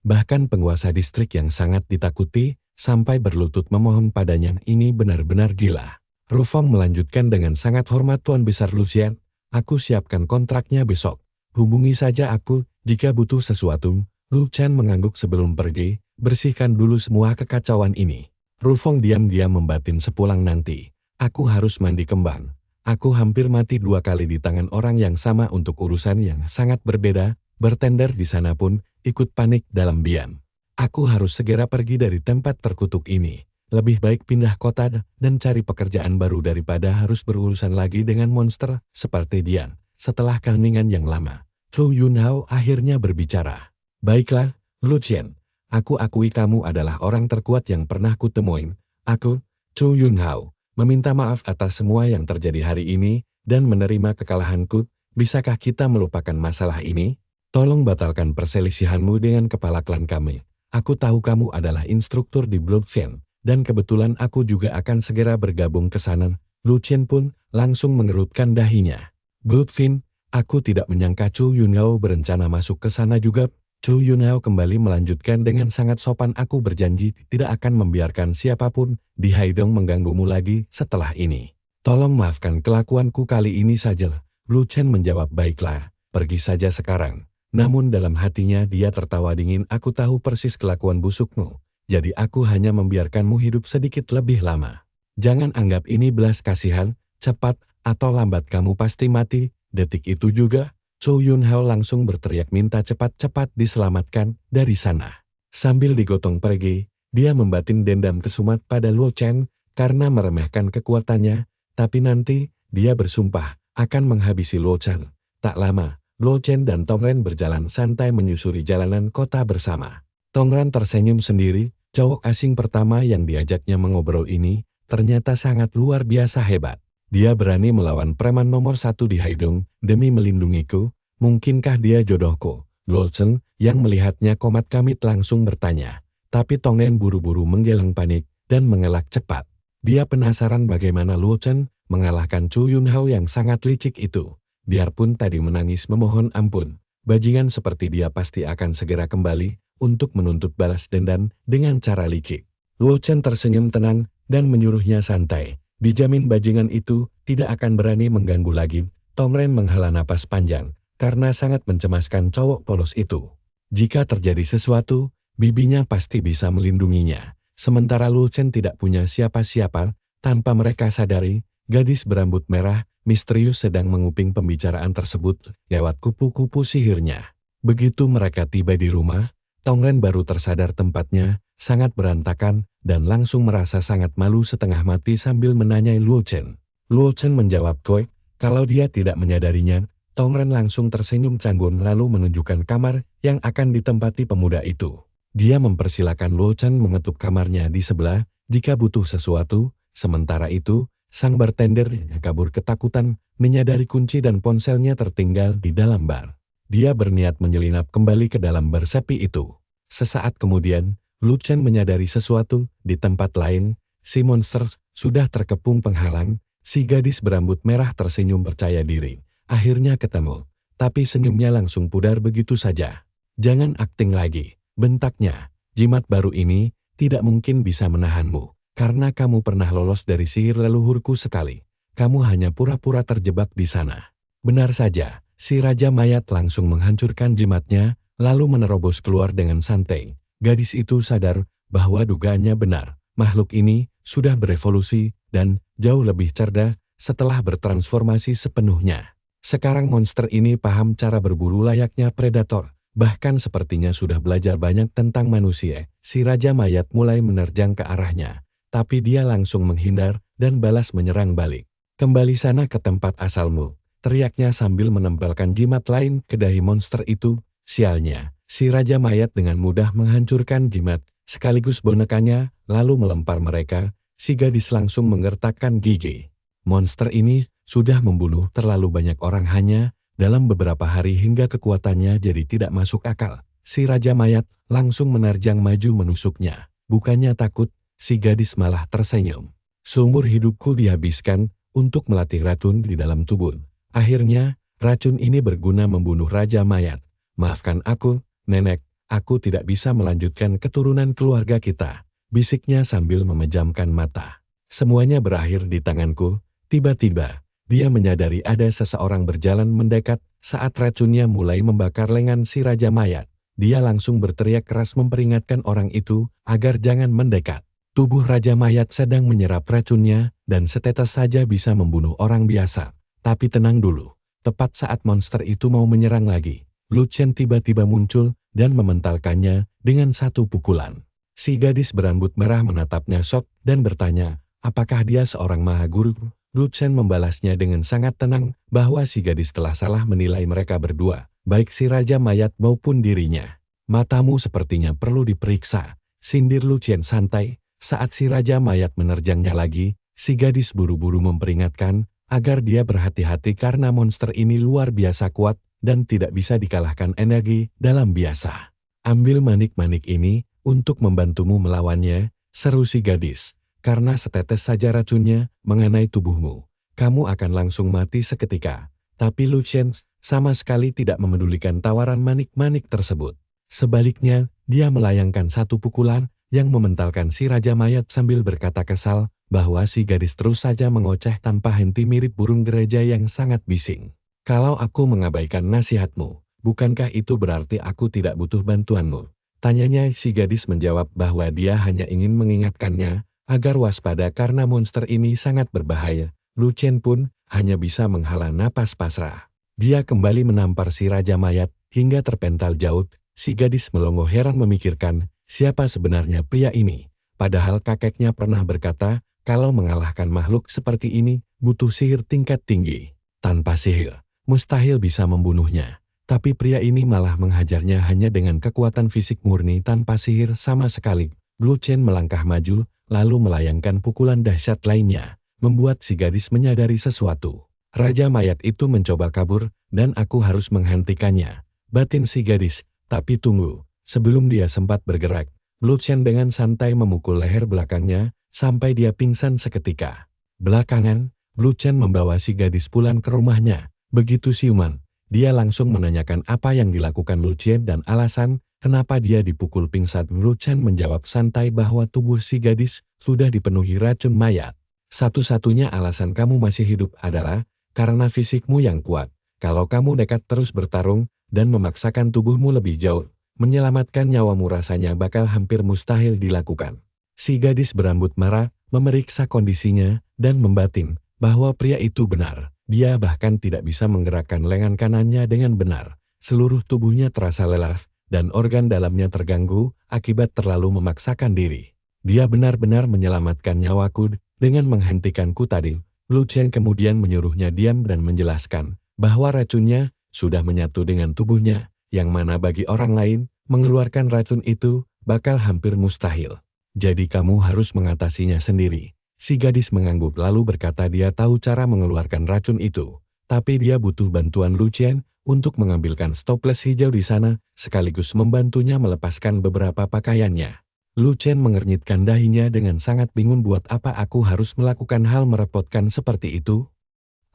Bahkan penguasa distrik yang sangat ditakuti sampai berlutut memohon padanya. Ini benar-benar gila. Rufong melanjutkan dengan sangat hormat. Tuan Besar Lu Chen, aku siapkan kontraknya besok. Hubungi saja aku jika butuh sesuatu. Lu Chen mengangguk sebelum pergi. Bersihkan dulu semua kekacauan ini. Rufong diam-diam membatin, sepulang nanti aku harus mandi kembang. Aku hampir mati 2 kali di tangan orang yang sama untuk urusan yang sangat berbeda. Bertender di sana pun ikut panik dalam bian. Aku harus segera pergi dari tempat terkutuk ini. Lebih baik pindah kota dan cari pekerjaan baru daripada harus berurusan lagi dengan monster seperti dia. Setelah keheningan yang lama, Chu Yunhao akhirnya berbicara. Baiklah, Lu Chen. Aku akui kamu adalah orang terkuat yang pernah kutemuin. Aku, Chu Yunhao, meminta maaf atas semua yang terjadi hari ini dan menerima kekalahanku. Bisakah kita melupakan masalah ini? Tolong batalkan perselisihanmu dengan kepala klan kami. Aku tahu kamu adalah instruktur di Bloodfin, dan kebetulan aku juga akan segera bergabung ke sana. Lu Chen pun langsung mengerutkan dahinya. Bloodfin, aku tidak menyangka Chu Yunhao berencana masuk ke sana juga. Chu Yunhao kembali melanjutkan dengan sangat sopan, aku berjanji tidak akan membiarkan siapapun di Haidong mengganggumu lagi setelah ini. Tolong maafkan kelakuanku kali ini saja. Lu Chen menjawab, baiklah, pergi saja sekarang. Namun dalam hatinya dia tertawa dingin, aku tahu persis kelakuan busukmu. Jadi aku hanya membiarkanmu hidup sedikit lebih lama. Jangan anggap ini belas kasihan, cepat atau lambat kamu pasti mati. Detik itu juga, Chu Yunhao langsung berteriak minta cepat-cepat diselamatkan dari sana. Sambil digotong pergi, dia membatin dendam kesumat pada Lu Chen karena meremehkan kekuatannya, tapi nanti dia bersumpah akan menghabisi Lu Chen. Tak lama, Lu Chen dan Tongren berjalan santai menyusuri jalanan kota bersama. Tongren tersenyum sendiri, cowok asing pertama yang diajaknya mengobrol ini ternyata sangat luar biasa hebat. Dia berani melawan preman nomor 1 di Haidong demi melindungiku. Mungkinkah dia jodohku? Lu Chen yang melihatnya komat kamit langsung bertanya. Tapi Tongren buru-buru menggeleng panik dan mengelak cepat. Dia penasaran bagaimana Lu Chen mengalahkan Chu Yunhao yang sangat licik itu. Biarpun tadi menangis memohon ampun, bajingan seperti dia pasti akan segera kembali untuk menuntut balas dendam dengan cara licik. Lu Chen tersenyum tenang dan menyuruhnya santai. Dijamin bajingan itu tidak akan berani mengganggu lagi. Tongren menghela napas panjang karena sangat mencemaskan cowok polos itu. Jika terjadi sesuatu, bibinya pasti bisa melindunginya. Sementara Lu Chen tidak punya siapa-siapa. Tanpa mereka sadari, gadis berambut merah misterius sedang menguping pembicaraan tersebut lewat kupu-kupu sihirnya. Begitu mereka tiba di rumah, Tongren baru tersadar tempatnya sangat berantakan dan langsung merasa sangat malu setengah mati sambil menanyai Lu Chen. Lu Chen menjawab cuek kalau dia tidak menyadarinya. Tongren langsung tersenyum canggung lalu menunjukkan kamar yang akan ditempati pemuda itu. Dia mempersilakan Lu Chen mengetuk kamarnya di sebelah jika butuh sesuatu. Sementara itu, Sang bartender kabur ketakutan, menyadari kunci dan ponselnya tertinggal di dalam bar. Dia berniat menyelinap kembali ke dalam bar sepi itu. Sesaat kemudian, Lu Chen menyadari sesuatu. Di tempat lain, si monster sudah terkepung penghalang. Si gadis berambut merah tersenyum percaya diri. Akhirnya ketemu. Tapi senyumnya langsung pudar begitu saja. "Jangan akting lagi," bentaknya. "Jimat baru ini tidak mungkin bisa menahanmu. Karena kamu pernah lolos dari sihir leluhurku sekali. Kamu hanya pura-pura terjebak di sana." Benar saja, si Raja Mayat langsung menghancurkan jimatnya, lalu menerobos keluar dengan santai. Gadis itu sadar bahwa dugaannya benar. Makhluk ini sudah berevolusi dan jauh lebih cerdas setelah bertransformasi sepenuhnya. Sekarang monster ini paham cara berburu layaknya predator. Bahkan sepertinya sudah belajar banyak tentang manusia. Si Raja Mayat mulai menerjang ke arahnya. Tapi dia langsung menghindar dan balas menyerang balik. "Kembali sana ke tempat asalmu," teriaknya sambil menempelkan jimat lain ke dahi monster itu. Sialnya, si Raja Mayat dengan mudah menghancurkan jimat, sekaligus bonekanya, lalu melempar mereka. Si gadis langsung menggertakkan gigi. Monster ini sudah membunuh terlalu banyak orang hanya dalam beberapa hari hingga kekuatannya jadi tidak masuk akal. Si Raja Mayat langsung menerjang maju menusuknya. Bukannya takut, si gadis malah tersenyum. "Seumur hidupku dihabiskan untuk melatih racun di dalam tubuh. Akhirnya, racun ini berguna membunuh Raja Mayat. Maafkan aku, Nenek, aku tidak bisa melanjutkan keturunan keluarga kita," bisiknya sambil memejamkan mata. "Semuanya berakhir di tanganku." Tiba-tiba, dia menyadari ada seseorang berjalan mendekat. Saat racunnya mulai membakar lengan si Raja Mayat, dia langsung berteriak keras memperingatkan orang itu agar jangan mendekat. Tubuh Raja Mayat sedang menyerap racunnya dan setetes saja bisa membunuh orang biasa. Tapi tenang dulu, tepat saat monster itu mau menyerang lagi, Lu Chen tiba-tiba muncul dan mementalkannya dengan satu pukulan. Si gadis berambut merah menatapnya shock dan bertanya, apakah dia seorang maha guru? Lu Chen membalasnya dengan sangat tenang bahwa si gadis telah salah menilai mereka berdua, baik si Raja Mayat maupun dirinya. "Matamu sepertinya perlu diperiksa," sindir Lu Chen santai. Saat si Raja Mayat menerjangnya lagi, si gadis buru-buru memperingatkan agar dia berhati-hati karena monster ini luar biasa kuat dan tidak bisa dikalahkan energi dalam biasa. "Ambil manik-manik ini untuk membantumu melawannya," seru si gadis. "Karena setetes saja racunnya mengenai tubuhmu, kamu akan langsung mati seketika." Tapi Lu Chen sama sekali tidak memedulikan tawaran manik-manik tersebut. Sebaliknya, dia melayangkan satu pukulan yang mementalkan si Raja Mayat sambil berkata kesal bahwa si gadis terus saja mengoceh tanpa henti mirip burung gereja yang sangat bising. "Kalau aku mengabaikan nasihatmu, bukankah itu berarti aku tidak butuh bantuanmu?" Tanyanya. Si gadis menjawab bahwa dia hanya ingin mengingatkannya agar waspada karena monster ini sangat berbahaya. Lu Chen pun hanya bisa menghela napas pasrah. Dia kembali menampar si Raja Mayat hingga terpental jauh. Si gadis melongo heran memikirkan siapa sebenarnya pria ini. Padahal kakeknya pernah berkata kalau mengalahkan makhluk seperti ini butuh sihir tingkat tinggi. Tanpa sihir, mustahil bisa membunuhnya. Tapi pria ini malah menghajarnya hanya dengan kekuatan fisik murni tanpa sihir sama sekali. Lu Chen melangkah maju, lalu melayangkan pukulan dahsyat lainnya, membuat si gadis menyadari sesuatu. Raja Mayat itu mencoba kabur, dan aku harus menghentikannya, batin si gadis. Tapi tunggu, sebelum dia sempat bergerak, Lu Chen dengan santai memukul leher belakangnya, sampai dia pingsan seketika. Belakangan, Lu Chen membawa si gadis pulang ke rumahnya. Begitu siuman, dia langsung menanyakan apa yang dilakukan Lu Chen dan alasan kenapa dia dipukul pingsan. Lu Chen menjawab santai bahwa tubuh si gadis sudah dipenuhi racun mayat. "Satu-satunya alasan kamu masih hidup adalah karena fisikmu yang kuat. Kalau kamu nekat terus bertarung dan memaksakan tubuhmu lebih jauh, menyelamatkan nyawamu rasanya bakal hampir mustahil dilakukan." Si gadis berambut merah memeriksa kondisinya dan membatin bahwa pria itu benar. Dia bahkan tidak bisa menggerakkan lengan kanannya dengan benar. Seluruh tubuhnya terasa lelah dan organ dalamnya terganggu akibat terlalu memaksakan diri. "Dia benar-benar menyelamatkan nyawaku dengan menghentikanku tadi." Lu Chen kemudian menyuruhnya diam dan menjelaskan bahwa racunnya sudah menyatu dengan tubuhnya, yang mana bagi orang lain mengeluarkan racun itu bakal hampir mustahil. "Jadi kamu harus mengatasinya sendiri," Si gadis mengangguk lalu berkata dia tahu cara mengeluarkan racun itu. Tapi dia butuh bantuan Lu Chen untuk mengambilkan stoples hijau di sana, sekaligus membantunya melepaskan beberapa pakaiannya. Lu Chen mengernyitkan dahinya dengan sangat bingung, buat apa aku harus melakukan hal merepotkan seperti itu?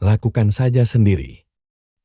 Lakukan saja sendiri.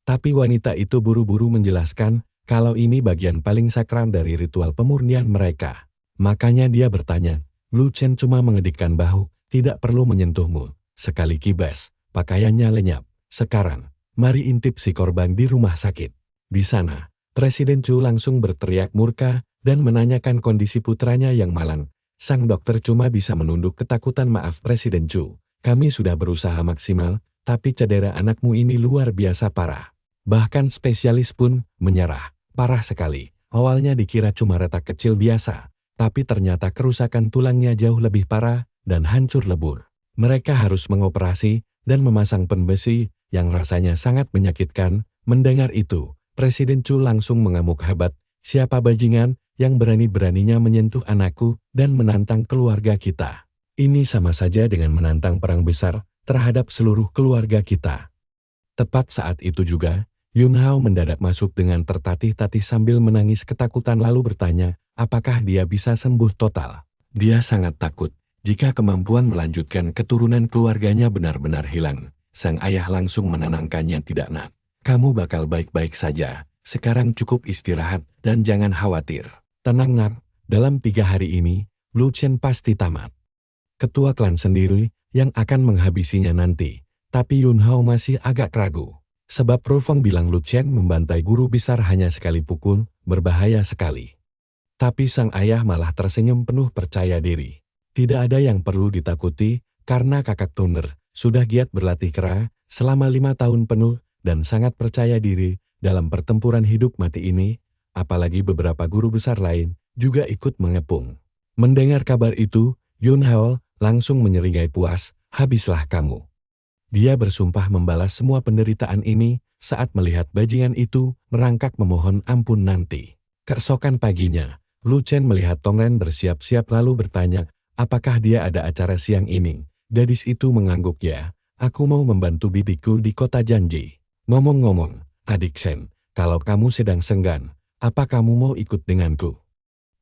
Tapi wanita itu buru-buru menjelaskan kalau ini bagian paling sakral dari ritual pemurnian mereka. Makanya dia bertanya. Lu Chen cuma mengedikkan bahu, tidak perlu menyentuhmu. Sekali kibas, pakaiannya lenyap. Sekarang, mari intip si korban di rumah sakit. Di sana, Presiden Chu langsung berteriak murka dan menanyakan kondisi putranya yang malang. Sang dokter cuma bisa menunduk ketakutan. Maaf Presiden Chu, kami sudah berusaha maksimal, tapi cedera anakmu ini luar biasa parah. Bahkan spesialis pun menyerah. Parah sekali. Awalnya dikira cuma retak kecil biasa, tapi ternyata kerusakan tulangnya jauh lebih parah dan hancur lebur. Mereka harus mengoperasi dan memasang pembesi yang rasanya sangat menyakitkan. Mendengar itu, Presiden Chu langsung mengamuk hebat. Siapa bajingan yang berani-beraninya menyentuh anakku dan menantang keluarga kita? Ini sama saja dengan menantang perang besar terhadap seluruh keluarga kita. Tepat saat itu juga, Yun Hao mendadak masuk dengan tertatih-tatih sambil menangis ketakutan lalu bertanya, apakah dia bisa sembuh total? Dia sangat takut jika kemampuan melanjutkan keturunan keluarganya benar-benar hilang. Sang ayah langsung menenangkannya, tidak nak, kamu bakal baik-baik saja. Sekarang cukup istirahat dan jangan khawatir. Tenang nak, dalam 3 hari ini, Lu Chen pasti tamat. Ketua klan sendiri yang akan menghabisinya nanti. Tapi Yun Hao masih agak ragu. Sebab Profong bilang Lu Chen membantai guru besar hanya sekali pukul, berbahaya sekali. Tapi sang ayah malah tersenyum penuh percaya diri. Tidak ada yang perlu ditakuti, karena kakak Thunder sudah giat berlatih kera selama 5 tahun penuh dan sangat percaya diri dalam pertempuran hidup mati ini, apalagi beberapa guru besar lain juga ikut mengepung. Mendengar kabar itu, Yun Hao langsung menyeringai puas, habislah kamu. Dia bersumpah membalas semua penderitaan ini saat melihat bajingan itu merangkak memohon ampun nanti. Keesokan paginya, Lu Chen melihat Tong Ren bersiap-siap lalu bertanya, apakah dia ada acara siang ini? Gadis itu mengangguk, ya, aku mau membantu bibiku di kota Janji. Ngomong-ngomong, adik Shen, kalau kamu sedang senggan, apa kamu mau ikut denganku?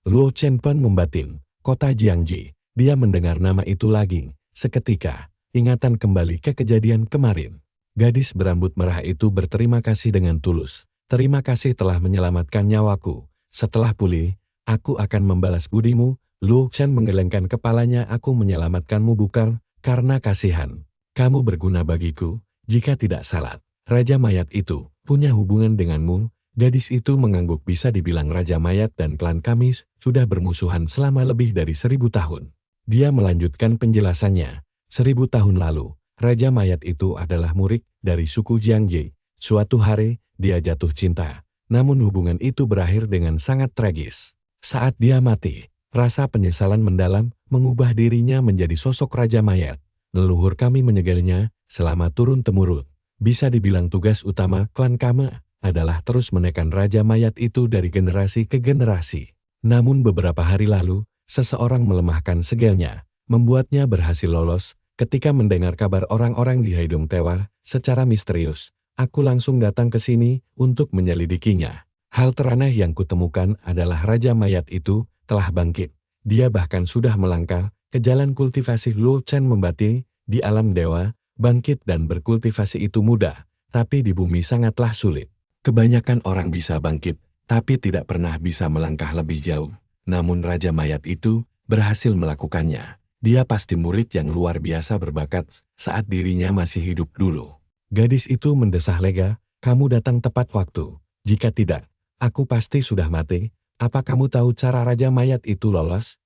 Luo Chen pun membatin, kota Jiangji. Dia mendengar nama itu lagi, seketika, ingatan kembali ke kejadian kemarin. Gadis berambut merah itu berterima kasih dengan tulus. Terima kasih telah menyelamatkan nyawaku. Setelah pulih, aku akan membalas budimu. Luo Chen menggelengkan kepalanya, aku menyelamatkanmu bukan karena kasihan. Kamu berguna bagiku, jika tidak salah. Raja mayat itu punya hubungan denganmu. Gadis itu mengangguk, bisa dibilang Raja Mayat dan klan kami sudah bermusuhan selama lebih dari 1000 tahun. Dia melanjutkan penjelasannya. 1000 tahun lalu, Raja Mayat itu adalah murid dari suku Jiangji. Suatu hari, dia jatuh cinta. Namun hubungan itu berakhir dengan sangat tragis. Saat dia mati, rasa penyesalan mendalam mengubah dirinya menjadi sosok Raja Mayat. Leluhur kami menyegalnya selama turun-temurun. Bisa dibilang tugas utama klan kami adalah terus menekan Raja Mayat itu dari generasi ke generasi. Namun beberapa hari lalu, seseorang melemahkan segelnya, membuatnya berhasil lolos. Ketika mendengar kabar orang-orang di Haidong tewas secara misterius, aku langsung datang ke sini untuk menyelidikinya. Hal teraneh yang kutemukan adalah Raja Mayat itu telah bangkit. Dia bahkan sudah melangkah ke jalan kultivasi. Luo Chen membati, di alam dewa, bangkit dan berkultivasi itu mudah, tapi di bumi sangatlah sulit. Kebanyakan orang bisa bangkit, tapi tidak pernah bisa melangkah lebih jauh. Namun Raja Mayat itu berhasil melakukannya. Dia pasti murid yang luar biasa berbakat saat dirinya masih hidup dulu. Gadis itu mendesah lega, kamu datang tepat waktu. Jika tidak, aku pasti sudah mati. Apa kamu tahu cara Raja Mayat itu lolos?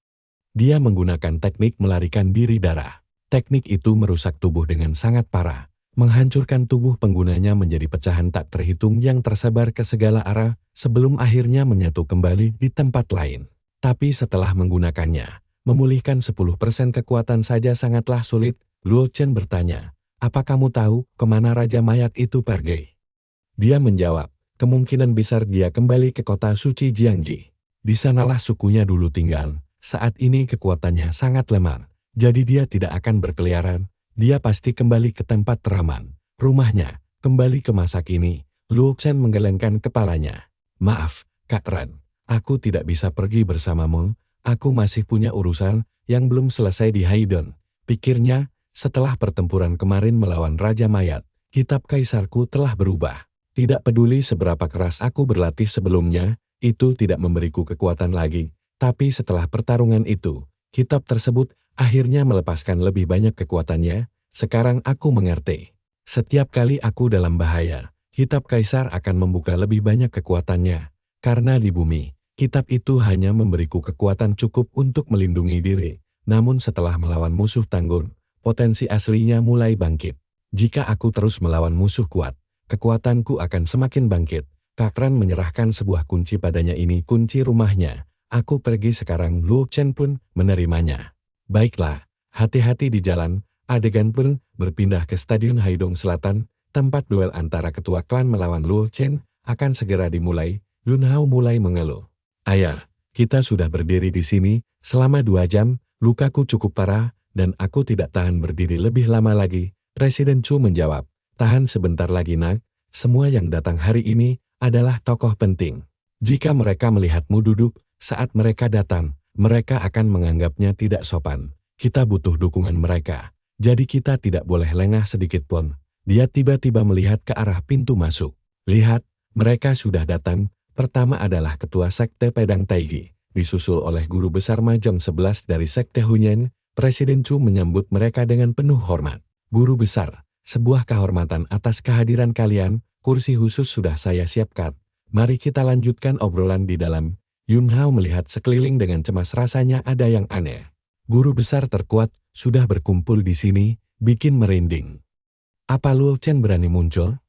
Dia menggunakan teknik melarikan diri darah. Teknik itu merusak tubuh dengan sangat parah, menghancurkan tubuh penggunanya menjadi pecahan tak terhitung yang tersebar ke segala arah sebelum akhirnya menyatu kembali di tempat lain. Tapi setelah menggunakannya, memulihkan 10% kekuatan saja sangatlah sulit. Luo Chen bertanya, apa kamu tahu kemana Raja Mayat itu pergi? Dia menjawab, kemungkinan besar dia kembali ke kota suci Jiangji. Di sanalah sukunya dulu tinggal. Saat ini kekuatannya sangat lemah. Jadi dia tidak akan berkeliaran, dia pasti kembali ke tempat teraman, rumahnya, kembali ke masa kini. Luo Chen menggelengkan kepalanya. Maaf, Kak Ran, aku tidak bisa pergi bersamamu, aku masih punya urusan yang belum selesai di Haidon. Pikirnya, setelah pertempuran kemarin melawan Raja Mayat, kitab kaisarku telah berubah. Tidak peduli seberapa keras aku berlatih sebelumnya, itu tidak memberiku kekuatan lagi. Tapi setelah pertarungan itu, kitab tersebut akhirnya melepaskan lebih banyak kekuatannya. Sekarang aku mengerti. Setiap kali aku dalam bahaya, kitab kaisar akan membuka lebih banyak kekuatannya. Karena di bumi, kitab itu hanya memberiku kekuatan cukup untuk melindungi diri. Namun setelah melawan musuh tanggun, potensi aslinya mulai bangkit. Jika aku terus melawan musuh kuat, kekuatanku akan semakin bangkit. Kak Ran menyerahkan sebuah kunci padanya, ini kunci rumahnya. Aku pergi sekarang. Luo Chen pun menerimanya. Baiklah, hati-hati di jalan. Adegan pun berpindah ke Stadion Haidong Selatan, tempat duel antara ketua klan melawan Luo Chen akan segera dimulai. Yun Hao mulai mengeluh. Ayah, kita sudah berdiri di sini selama 2 jam, lukaku cukup parah, dan aku tidak tahan berdiri lebih lama lagi. Presiden Chu menjawab, tahan sebentar lagi nak, semua yang datang hari ini adalah tokoh penting. Jika mereka melihatmu duduk saat mereka datang, mereka akan menganggapnya tidak sopan. Kita butuh dukungan mereka, jadi kita tidak boleh lengah sedikit pun. Dia tiba-tiba melihat ke arah pintu masuk. Lihat, mereka sudah datang. Pertama adalah Ketua Sekte Pedang Taiji, disusul oleh Guru Besar Mahjong 11 dari Sekte Hunyan. Presiden Chu menyambut mereka dengan penuh hormat. Guru Besar, sebuah kehormatan atas kehadiran kalian, kursi khusus sudah saya siapkan. Mari kita lanjutkan obrolan di dalam. Yun Hao melihat sekeliling dengan cemas, rasanya ada yang aneh. Guru Besar terkuat sudah berkumpul di sini, bikin merinding. Apa Luo Chen berani muncul?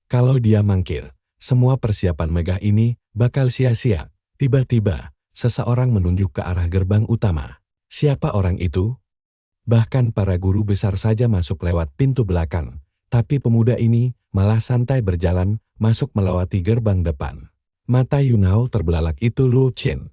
Kalau dia mangkir, semua persiapan megah ini bakal sia-sia. Tiba-tiba, seseorang menunjuk ke arah gerbang utama. Siapa orang itu? Bahkan para guru besar saja masuk lewat pintu belakang. Tapi pemuda ini malah santai berjalan, masuk melewati gerbang depan. Mata Yun Hao terbelalak, itu Luo Chen.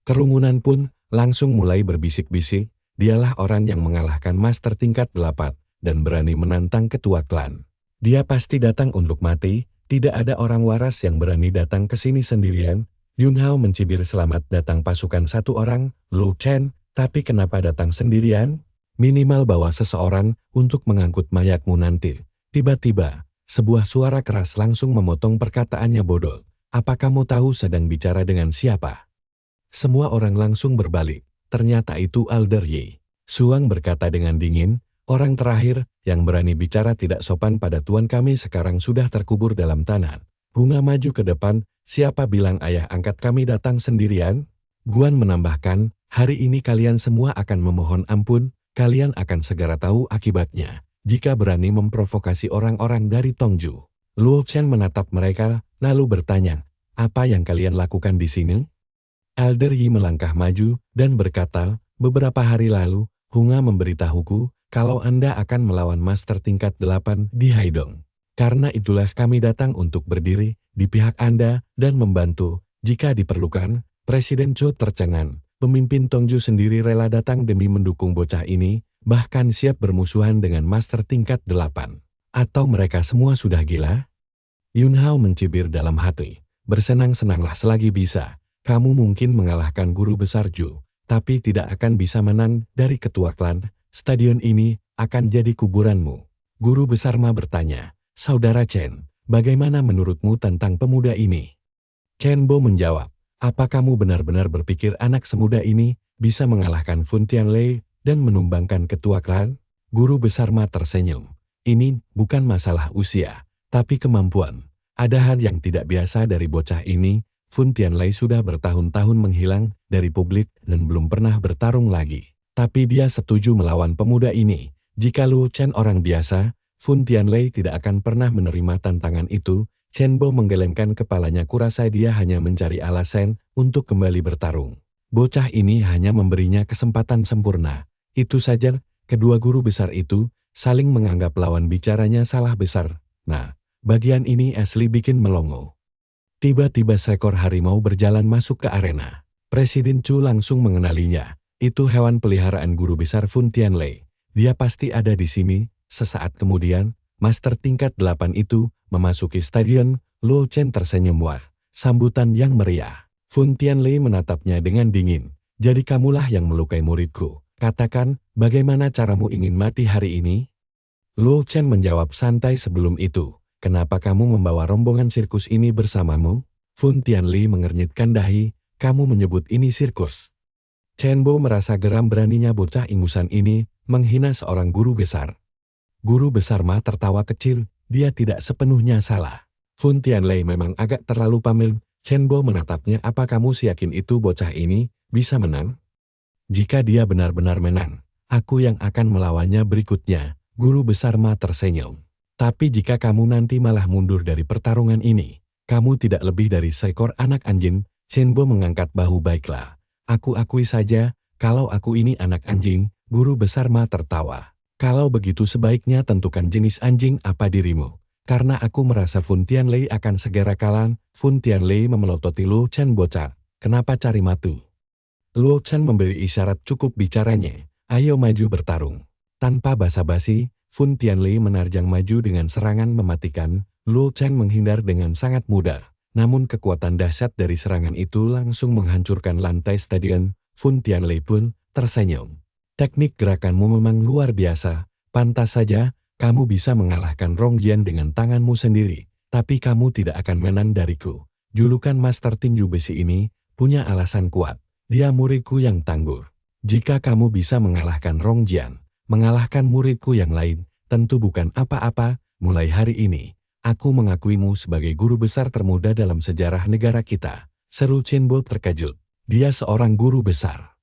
Kerumunan pun langsung mulai berbisik-bisik, dialah orang yang mengalahkan master tingkat 8 dan berani menantang ketua klan. Dia pasti datang untuk mati. Tidak ada orang waras yang berani datang ke sini sendirian. Yun Hao mencibir, selamat datang pasukan 1 orang, Luo Chen, tapi kenapa datang sendirian? Minimal bawa seseorang untuk mengangkut mayatmu nanti. Tiba-tiba, sebuah suara keras langsung memotong perkataannya, bodoh. Apa kamu tahu sedang bicara dengan siapa? Semua orang langsung berbalik. Ternyata itu Elder Yi. Suang berkata dengan dingin, orang terakhir yang berani bicara tidak sopan pada tuan kami sekarang sudah terkubur dalam tanah. Bunga maju ke depan, siapa bilang ayah angkat kami datang sendirian? Guan menambahkan, hari ini kalian semua akan memohon ampun, kalian akan segera tahu akibatnya, jika berani memprovokasi orang-orang dari Tongju. Luo Chen menatap mereka, lalu bertanya, apa yang kalian lakukan di sini? Elder Yi melangkah maju dan berkata, beberapa hari lalu, Hunga memberitahuku, kalau Anda akan melawan master tingkat 8 di Haidong. Karena itulah kami datang untuk berdiri di pihak Anda dan membantu. Jika diperlukan, Presiden Chu tercengang. Pemimpin Tongju sendiri rela datang demi mendukung bocah ini, bahkan siap bermusuhan dengan master tingkat 8. Atau mereka semua sudah gila? Yun Hao mencibir dalam hati. Bersenang-senanglah selagi bisa. Kamu mungkin mengalahkan guru besar Ju, tapi tidak akan bisa menang dari ketua klan. Stadion ini akan jadi kuburanmu. Guru besar Ma bertanya, Saudara Chen, bagaimana menurutmu tentang pemuda ini? Chen Bo menjawab, apa kamu benar-benar berpikir anak semuda ini bisa mengalahkan Fun Tianlei dan menumbangkan ketua klan? Guru besar Ma tersenyum. Ini bukan masalah usia, tapi kemampuan. Ada hal yang tidak biasa dari bocah ini. Fun Tianlei sudah bertahun-tahun menghilang dari publik dan belum pernah bertarung lagi. Tapi dia setuju melawan pemuda ini. Jika Luo Chen orang biasa, Fun Tianlei tidak akan pernah menerima tantangan itu. Chen Bo menggelengkan kepalanya, kurasa dia hanya mencari alasan untuk kembali bertarung. Bocah ini hanya memberinya kesempatan sempurna. Itu saja, kedua guru besar itu saling menganggap lawan bicaranya salah besar. Nah, bagian ini asli bikin melongo. Tiba-tiba seekor harimau berjalan masuk ke arena. Presiden Chu langsung mengenalinya. Itu hewan peliharaan guru besar Fun Tianlei. Dia pasti ada di sini. Sesaat kemudian, Master tingkat 8 itu memasuki stadion. Luo Chen tersenyum wah. Sambutan yang meriah. Fun Tianlei menatapnya dengan dingin. Jadi kamulah yang melukai muridku. Katakan, bagaimana caramu ingin mati hari ini? Luo Chen menjawab santai sebelum itu. Kenapa kamu membawa rombongan sirkus ini bersamamu? Fun Tianlei mengernyitkan dahi. Kamu menyebut ini sirkus. Chen Bo merasa geram beraninya bocah ingusan ini menghina seorang guru besar. Guru besar mah tertawa kecil. Dia tidak sepenuhnya salah. Fun Tianlei memang agak terlalu pamil. Chen Bo menatapnya. Apa kamu yakin itu bocah ini bisa menang? Jika dia benar-benar menang, aku yang akan melawannya berikutnya. Guru besar Ma tersenyum. Tapi jika kamu nanti malah mundur dari pertarungan ini, kamu tidak lebih dari seekor anak anjing. Chen Bo mengangkat bahu. Baiklah, aku akui saja, kalau aku ini anak anjing. Guru besar Ma tertawa. Kalau begitu sebaiknya tentukan jenis anjing apa dirimu. Karena aku merasa Fun Tianlei akan segera kalah. Fun Tianlei memelototi Luo Chen. Bocah, kenapa cari matu? Luo Chen memberi isyarat cukup bicaranya. Ayo maju bertarung. Tanpa basa-basi, Fun Tianlei menerjang maju dengan serangan mematikan. Luo Chen menghindar dengan sangat mudah. Namun kekuatan dahsyat dari serangan itu langsung menghancurkan lantai stadion. Fun Tianlei pun tersenyum. Teknik gerakanmu memang luar biasa. Pantas saja, kamu bisa mengalahkan Rong Jian dengan tanganmu sendiri. Tapi kamu tidak akan menang dariku. Julukan Master Tinju Besi ini punya alasan kuat. Dia muridku yang tangguh. Jika kamu bisa mengalahkan Rong Jian, mengalahkan muridku yang lain, tentu bukan apa-apa. Mulai hari ini, aku mengakuimu sebagai guru besar termuda dalam sejarah negara kita. Seru Chen Bo terkejut. Dia seorang guru besar.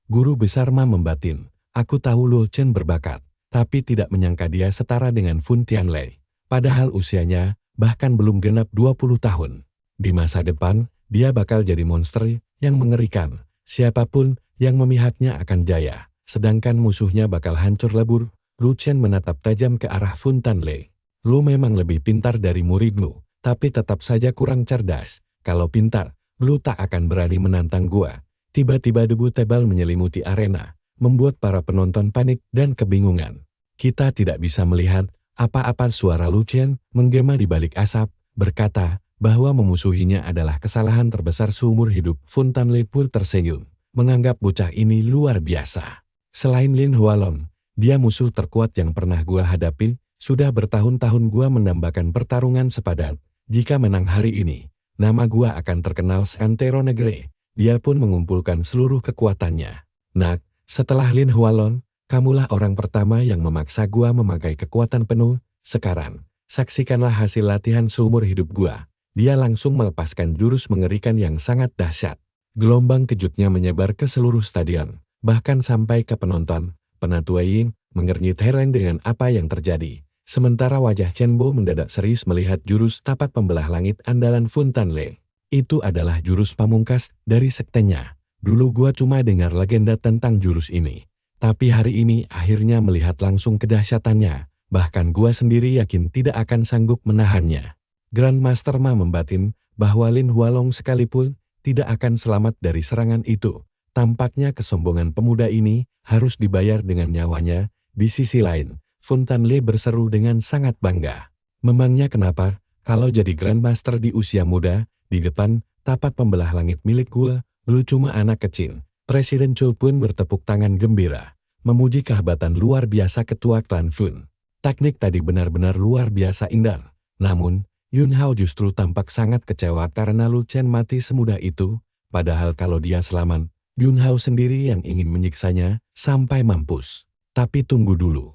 Guru besar Ma membatin. Aku tahu Luo Chen berbakat, tapi tidak menyangka dia setara dengan Fun Tianlei. Padahal usianya bahkan belum genap 20 tahun. Di masa depan, dia bakal jadi monster yang mengerikan. Siapapun yang memihaknya akan jaya, sedangkan musuhnya bakal hancur lebur. Luo Chen menatap tajam ke arah Fun Tianlei. Lu memang lebih pintar dari muridmu, tapi tetap saja kurang cerdas. Kalau pintar, lu tak akan berani menantang gua. Tiba-tiba debu tebal menyelimuti arena, membuat para penonton panik dan kebingungan. Kita tidak bisa melihat apa-apa. Suara Luo Chen menggema di balik asap, berkata bahwa memusuhinya adalah kesalahan terbesar seumur hidup. Fun Tianlei pun tersenyum, menganggap bocah ini luar biasa. Selain Lin Hualong, dia musuh terkuat yang pernah gua hadapi. Sudah bertahun-tahun gua mendambakan pertarungan sepadan. Jika menang hari ini, nama gua akan terkenal seantero negeri. Dia pun mengumpulkan seluruh kekuatannya. Nak, setelah Lin Hualong, kamulah orang pertama yang memaksa gua memakai kekuatan penuh. Sekarang, saksikanlah hasil latihan seumur hidup gua. Dia langsung melepaskan jurus mengerikan yang sangat dahsyat. Gelombang kejutnya menyebar ke seluruh stadion, bahkan sampai ke penonton. Penatua Ying mengernyit heran dengan apa yang terjadi. Sementara wajah Chen Bo mendadak serius melihat jurus tapak pembelah langit andalan Fun Tianlei. Itu adalah jurus pamungkas dari sektenya. Dulu gua cuma dengar legenda tentang jurus ini. Tapi hari ini akhirnya melihat langsung kedahsyatannya. Bahkan gua sendiri yakin tidak akan sanggup menahannya. Grandmaster Ma membatin bahwa Lin Hualong sekalipun tidak akan selamat dari serangan itu. Tampaknya kesombongan pemuda ini harus dibayar dengan nyawanya. Di sisi lain, Fun Tianlei berseru dengan sangat bangga. Memangnya kenapa, kalau jadi Grandmaster di usia muda, di depan tapak pembelah langit milik gua, lu cuma anak kecil. Presiden Zhou pun bertepuk tangan gembira, memuji kehebatan luar biasa ketua klan Fun. Teknik tadi benar-benar luar biasa indah. Namun, Yun Hao justru tampak sangat kecewa karena Luo Chen mati semudah itu. Padahal kalau dia selamat, Yun Hao sendiri yang ingin menyiksanya sampai mampus. Tapi tunggu dulu.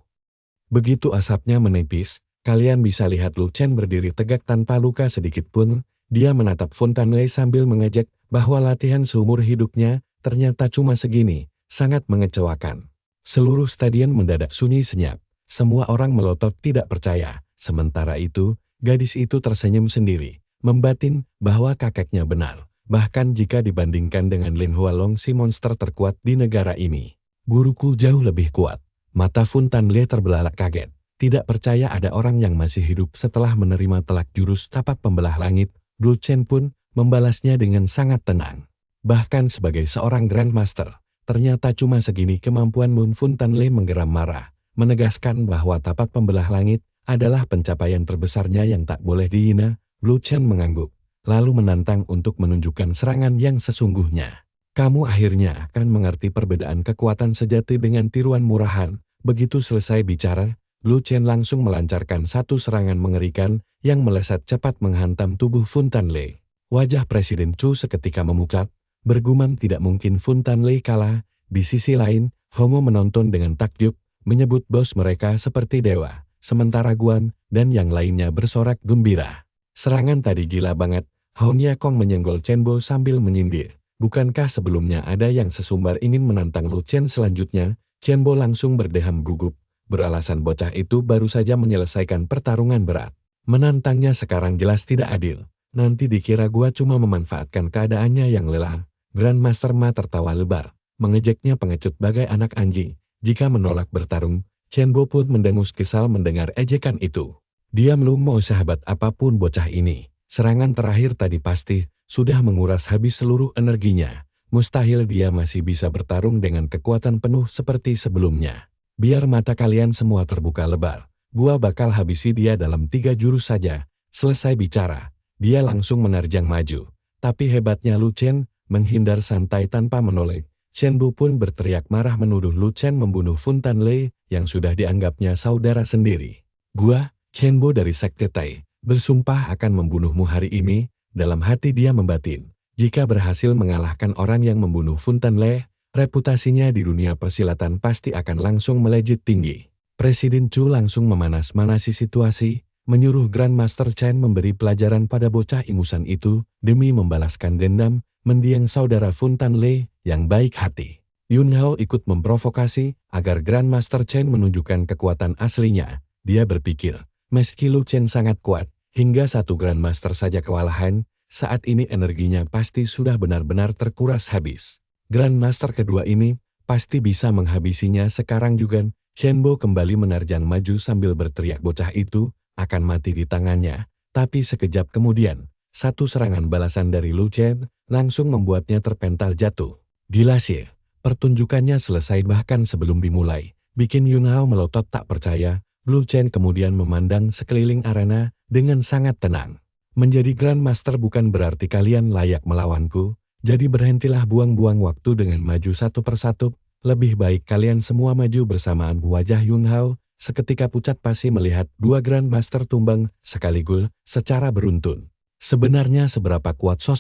Begitu asapnya menipis, kalian bisa lihat Luo Chen berdiri tegak tanpa luka sedikit pun. Dia menatap Fun Tianlei sambil mengejek bahwa latihan seumur hidupnya ternyata cuma segini, sangat mengecewakan. Seluruh stadion mendadak sunyi senyap. Semua orang melotot tidak percaya. Sementara itu, gadis itu tersenyum sendiri, membatin bahwa kakeknya benar. Bahkan jika dibandingkan dengan Lin Hualong, si monster terkuat di negara ini, guruku jauh lebih kuat. Mata Fun Tianlei terbelalak kaget. Tidak percaya ada orang yang masih hidup setelah menerima telak jurus tapak pembelah langit. Luo Chen pun membalasnya dengan sangat tenang. Bahkan sebagai seorang Grandmaster, Ternyata cuma segini kemampuan Moon Funtanle menggeram marah, menegaskan bahwa tapak pembelah langit adalah pencapaian terbesarnya yang tak boleh dihina. Lu Chen mengangguk, lalu menantang untuk menunjukkan serangan yang sesungguhnya. Kamu akhirnya akan mengerti perbedaan kekuatan sejati dengan tiruan murahan. Begitu selesai bicara, Lu Chen langsung melancarkan satu serangan mengerikan yang melesat cepat menghantam tubuh Funtanle. Wajah Presiden Chu seketika memucat, bergumam tidak mungkin Funtanle kalah. Di sisi lain, Hongo menonton dengan takjub, menyebut bos mereka seperti dewa, sementara Guan dan yang lainnya bersorak gembira. Serangan tadi gila banget, Hongya Kong menyenggol Chen Bo sambil menyindir. Bukankah sebelumnya ada yang sesumbar ingin menantang Lu Chen selanjutnya? Chen Bo langsung berdeham gugup, beralasan bocah itu baru saja menyelesaikan pertarungan berat. Menantangnya sekarang jelas tidak adil. Nanti dikira gua cuma memanfaatkan keadaannya yang lelah. Grandmaster Ma tertawa lebar, mengejeknya pengecut bagai anak anjing. Jika menolak bertarung, Chen Bo pun mendengus kesal mendengar ejekan itu. Dia belum mau sahabat apapun bocah ini. Serangan terakhir tadi pasti sudah menguras habis seluruh energinya. Mustahil dia masih bisa bertarung dengan kekuatan penuh seperti sebelumnya. Biar mata kalian semua terbuka lebar. Gua bakal habisi dia dalam 3 jurus saja. Selesai bicara, dia langsung menerjang maju. Tapi hebatnya Lu Chen menghindar santai tanpa menoleh. Chen Bu pun berteriak marah menuduh Lu Chen membunuh Funtanle yang sudah dianggapnya saudara sendiri. Gua, Chen Bu dari Sekte Tai, bersumpah akan membunuhmu hari ini. Dalam hati dia membatin, jika berhasil mengalahkan orang yang membunuh Funtanle, reputasinya di dunia persilatan pasti akan langsung melejit tinggi. Presiden Chu langsung memanas-manasi situasi, menyuruh Grandmaster Chen memberi pelajaran pada bocah ingusan itu demi membalaskan dendam mendiang saudara Funtanle yang baik hati. Yun Hao ikut memprovokasi agar Grandmaster Chen menunjukkan kekuatan aslinya. Dia berpikir, meski Lu Chen sangat kuat, hingga satu Grandmaster saja kewalahan, saat ini energinya pasti sudah benar-benar terkuras habis. Grandmaster kedua ini pasti bisa menghabisinya sekarang juga. Chen Bo kembali menerjang maju sambil berteriak bocah itu akan mati di tangannya. Tapi sekejap kemudian, satu serangan balasan dari Lu Chen langsung membuatnya terpental jatuh. Dilansir, pertunjukannya selesai bahkan sebelum dimulai. Bikin Yun Hao melotot tak percaya. Lu Chen kemudian memandang sekeliling arena dengan sangat tenang. Menjadi Grandmaster bukan berarti kalian layak melawanku, jadi berhentilah buang-buang waktu dengan maju satu persatu. Lebih baik kalian semua maju bersamaan. Wajah Yun Hao seketika pucat pasi melihat dua Grandmaster tumbang sekaligus secara beruntun. Sebenarnya seberapa kuat sosok